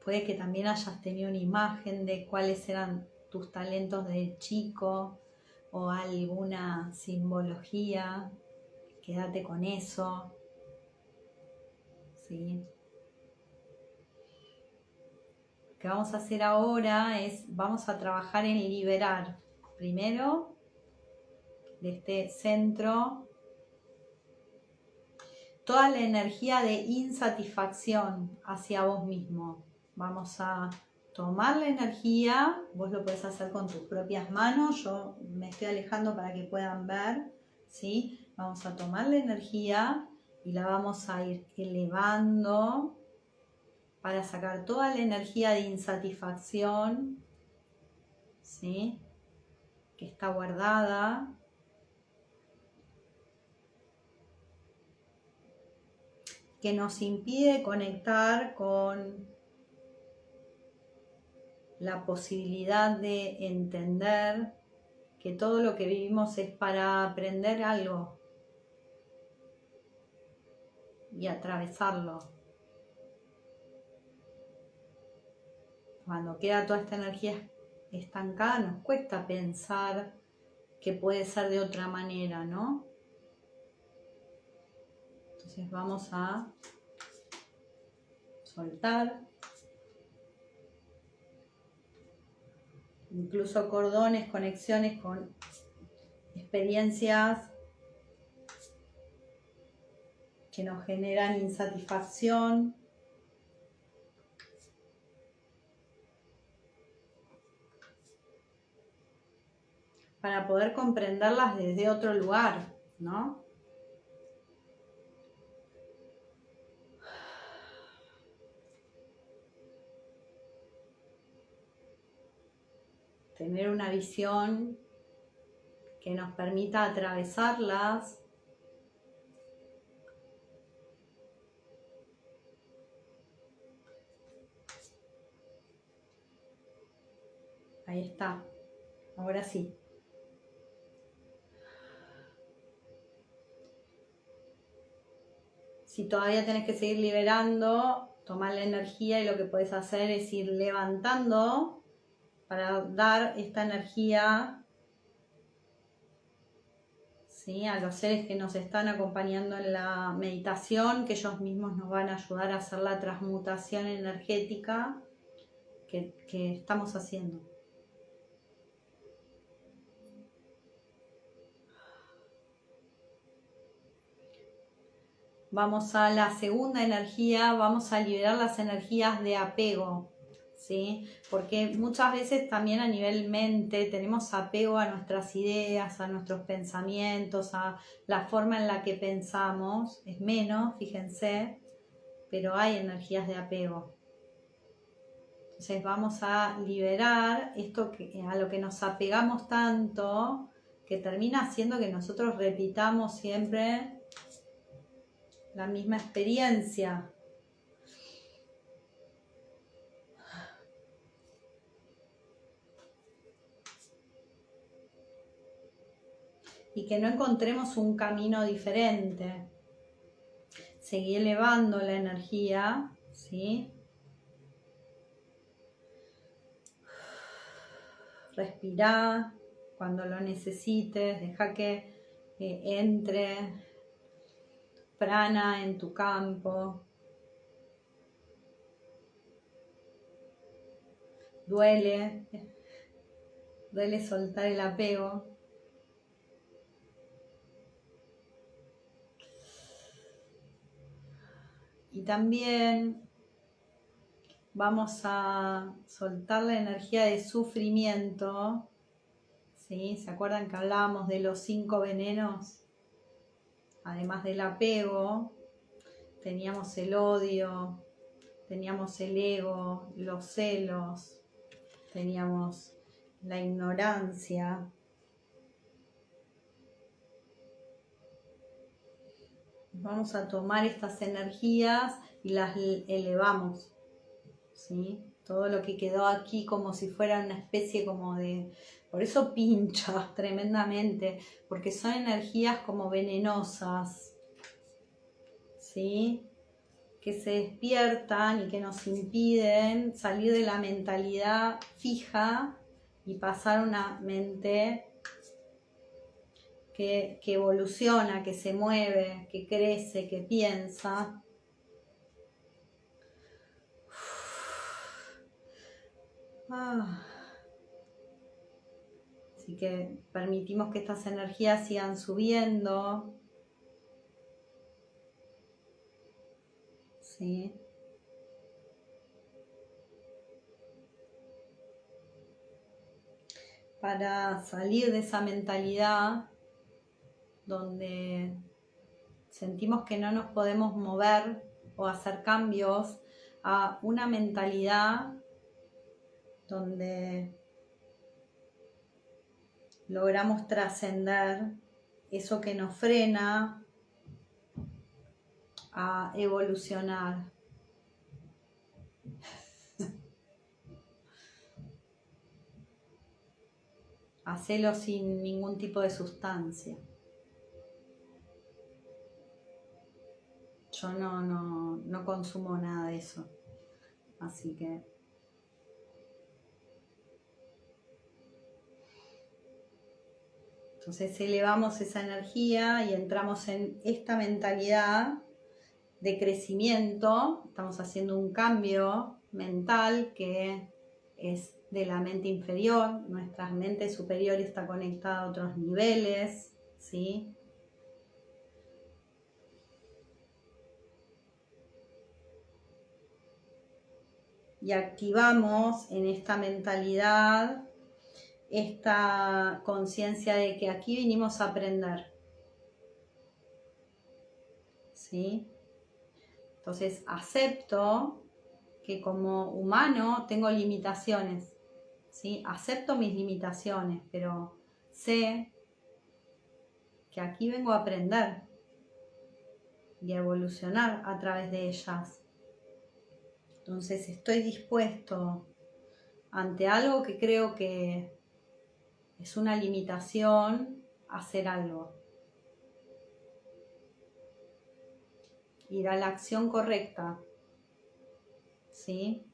puede que también hayas tenido una imagen de cuáles eran tus talentos de chico o alguna simbología. Quédate con eso, ¿sí? Lo que vamos a hacer ahora es, vamos a trabajar en liberar primero de este centro toda la energía de insatisfacción hacia vos mismo. Vamos a tomar la energía, vos lo podés hacer con tus propias manos, yo me estoy alejando para que puedan ver, ¿sí? Vamos a tomar la energía y la vamos a ir elevando para sacar toda la energía de insatisfacción, ¿sí? Que está guardada. Que nos impide conectar con la posibilidad de entender que todo lo que vivimos es para aprender algo y atravesarlo. Cuando queda toda esta energía estancada, nos cuesta pensar que puede ser de otra manera, ¿no? Entonces vamos a soltar. Incluso cordones, conexiones con experiencias que nos generan insatisfacción. Para poder comprenderlas desde otro lugar, ¿no? Tener una visión que nos permita atravesarlas ahí está, ahora sí. Si todavía tenés que seguir liberando, tomar la energía y lo que puedes hacer es ir levantando para dar esta energía, ¿sí? A los seres que nos están acompañando en la meditación, que ellos mismos nos van a ayudar a hacer la transmutación energética que estamos haciendo. Vamos a la segunda energía, vamos a liberar las energías de apego, ¿sí? Porque muchas veces también a nivel mente tenemos apego a nuestras ideas, a nuestros pensamientos, a la forma en la que pensamos. Es menos, fíjense, pero hay energías de apego. Entonces vamos a liberar esto a lo que nos apegamos tanto, que termina haciendo que nosotros repitamos siempre la misma experiencia. Y que no encontremos un camino diferente. Seguí elevando la energía, ¿sí? Respirá cuando lo necesites, deja que entre prana en tu campo. Duele soltar el apego. Y también vamos a soltar la energía de sufrimiento, ¿sí? ¿Se acuerdan que hablábamos de los 5 venenos? Además del apego, teníamos el odio, teníamos el ego, los celos, teníamos la ignorancia. Vamos a tomar estas energías y las elevamos, ¿sí? Todo lo que quedó aquí como si fuera una especie como de... Por eso pincha tremendamente, porque son energías como venenosas, ¿sí? que se despiertan y que nos impiden salir de la mentalidad fija y pasar a una mente que evoluciona, que se mueve, que crece, que piensa. Así que permitimos que estas energías sigan subiendo. ¿Sí? Para salir de esa mentalidad donde sentimos que no nos podemos mover o hacer cambios, a una mentalidad donde logramos trascender eso que nos frena a evolucionar. Hacelo sin ningún tipo de sustancia. Yo no consumo nada de eso. Así que entonces elevamos esa energía y entramos en esta mentalidad de crecimiento. Estamos haciendo un cambio mental que es de la mente inferior. Nuestra mente superior está conectada a otros niveles, ¿sí? Y activamos en esta mentalidad esta conciencia de que aquí vinimos a aprender, ¿sí? Entonces acepto que como humano tengo limitaciones, ¿sí? Acepto mis limitaciones, pero sé que aquí vengo a aprender y a evolucionar a través de ellas. Entonces estoy dispuesto ante algo que creo que es una limitación a hacer algo. Ir a la acción correcta, ¿sí?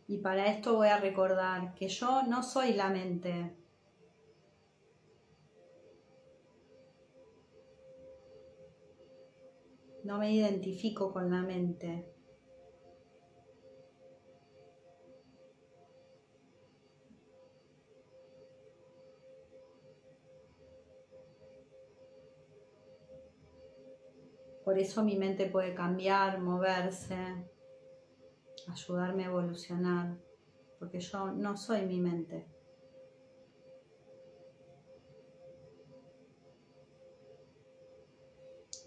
Y para esto voy a recordar que yo no soy la mente. No me identifico con la mente. Por eso mi mente puede cambiar, moverse, ayudarme a evolucionar, porque yo no soy mi mente.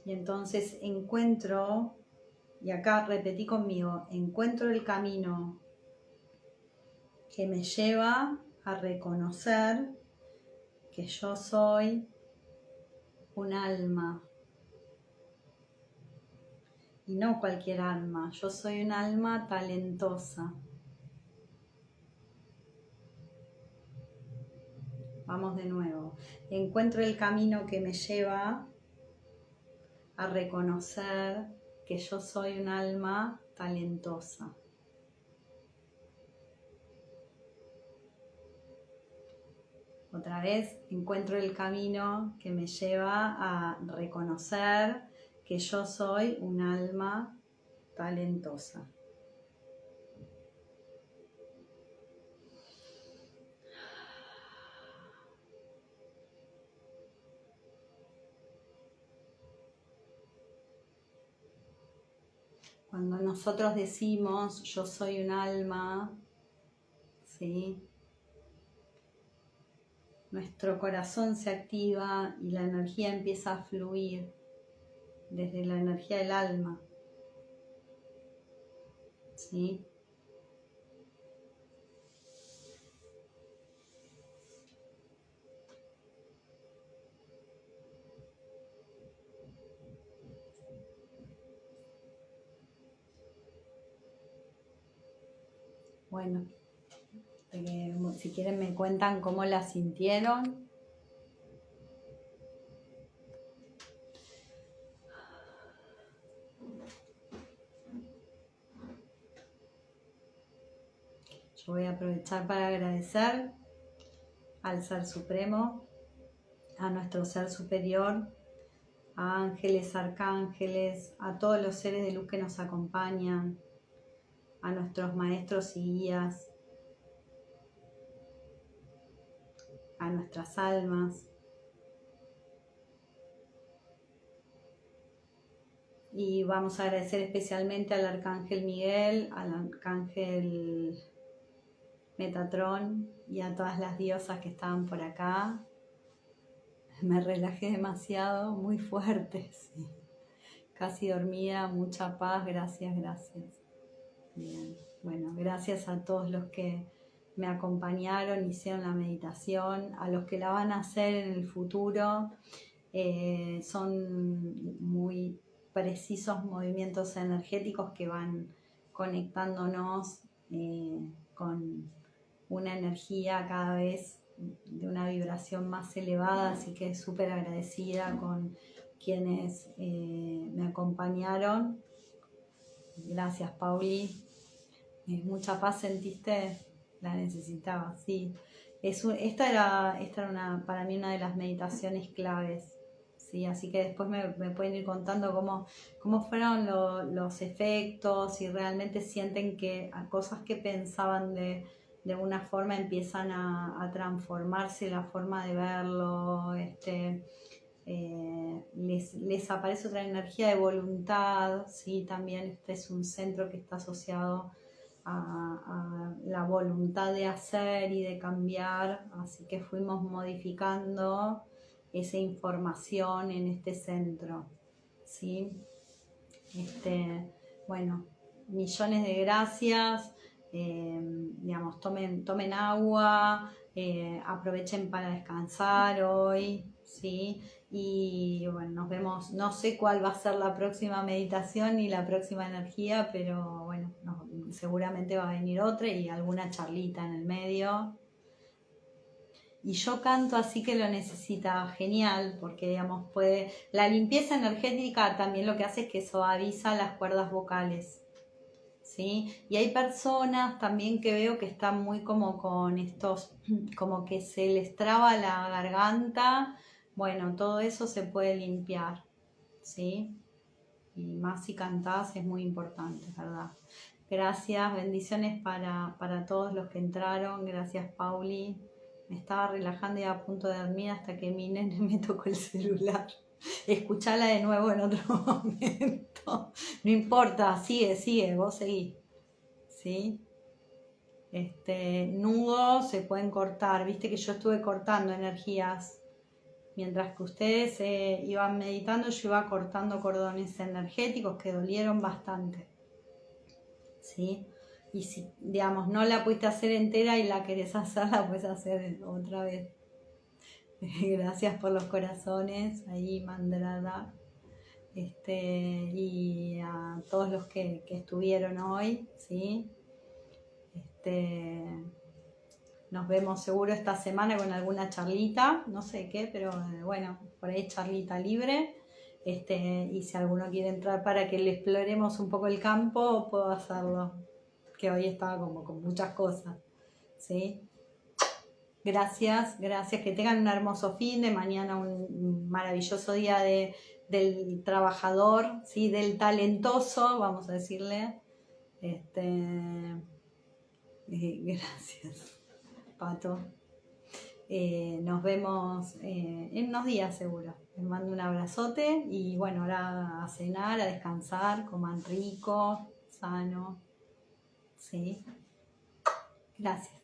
Y entonces encuentro, y acá repetí conmigo, encuentro el camino que me lleva a reconocer que yo soy un alma. Y no cualquier alma, yo soy un alma talentosa. Vamos de nuevo. Encuentro el camino que me lleva a reconocer que yo soy un alma talentosa. Otra vez, encuentro el camino que me lleva a reconocer que yo soy un alma talentosa. Cuando nosotros decimos yo soy un alma, ¿sí? Nuestro corazón se activa y la energía empieza a fluir desde la energía del alma, ¿sí? Bueno, Si quieren me cuentan cómo la sintieron. Yo voy a aprovechar para agradecer al Ser Supremo, a nuestro Ser Superior, a ángeles, arcángeles, a todos los seres de luz que nos acompañan, a nuestros maestros y guías, a nuestras almas. Y vamos a agradecer especialmente al Arcángel Miguel, al Arcángel Metatrón y a todas las diosas que estaban por acá. Me relajé demasiado, muy fuerte, sí. Casi dormida, mucha paz, gracias, gracias. Bien, bueno, gracias a todos los que me acompañaron, hicieron la meditación, a los que la van a hacer en el futuro. Son muy precisos movimientos energéticos que van conectándonos con una energía cada vez de una vibración más elevada, así que súper agradecida con quienes me acompañaron. Gracias, Pauli. Mucha paz sentiste, la necesitaba, sí. Esta era para mí una de las meditaciones claves, ¿sí? Así que después me pueden ir contando cómo fueron los efectos, si realmente sienten que a cosas que pensaban de una forma empiezan a transformarse la forma de verlo, les aparece otra energía de voluntad, ¿sí? También este es un centro que está asociado a la voluntad de hacer y de cambiar, así que fuimos modificando esa información en este centro, ¿sí? Bueno, millones de gracias, digamos, tomen agua, aprovechen para descansar hoy, ¿sí? Y bueno, nos vemos, no sé cuál va a ser la próxima meditación ni la próxima energía, pero bueno, seguramente va a venir otra y alguna charlita en el medio. Y yo canto así que lo necesita, genial, porque digamos la limpieza energética también lo que hace es que suaviza las cuerdas vocales, ¿sí? Y hay personas también que veo que están muy como con estos, como que se les traba la garganta, bueno, todo eso se puede limpiar, ¿sí? Y más si cantás es muy importante, ¿verdad? Gracias, bendiciones para todos los que entraron, gracias Pauli. Me estaba relajando y a punto de dormir hasta que mi nene me tocó el celular. Escuchala de nuevo en otro momento. No importa, sigue, vos seguís. ¿Sí? Nudos se pueden cortar. Viste que yo estuve cortando energías. Mientras que ustedes iban meditando, yo iba cortando cordones energéticos que dolieron bastante. ¿Sí? Y si, digamos, no la pudiste hacer entera y la querés hacer, la puedes hacer otra vez. Gracias por los corazones, ahí Mandrada. Y a todos los que estuvieron hoy, ¿sí? Nos vemos seguro esta semana con alguna charlita, no sé qué, pero bueno, por ahí charlita libre. Y si alguno quiere entrar para que le exploremos un poco el campo, puedo hacerlo, que hoy estaba como con muchas cosas, ¿sí? Gracias, que tengan un hermoso fin de mañana, un maravilloso día del trabajador, ¿sí? Del talentoso, vamos a decirle. Gracias, Pato. Nos vemos en unos días seguro. Les mando un abrazote y bueno, ahora a cenar, a descansar, coman rico, sano. ¿Sí? Gracias.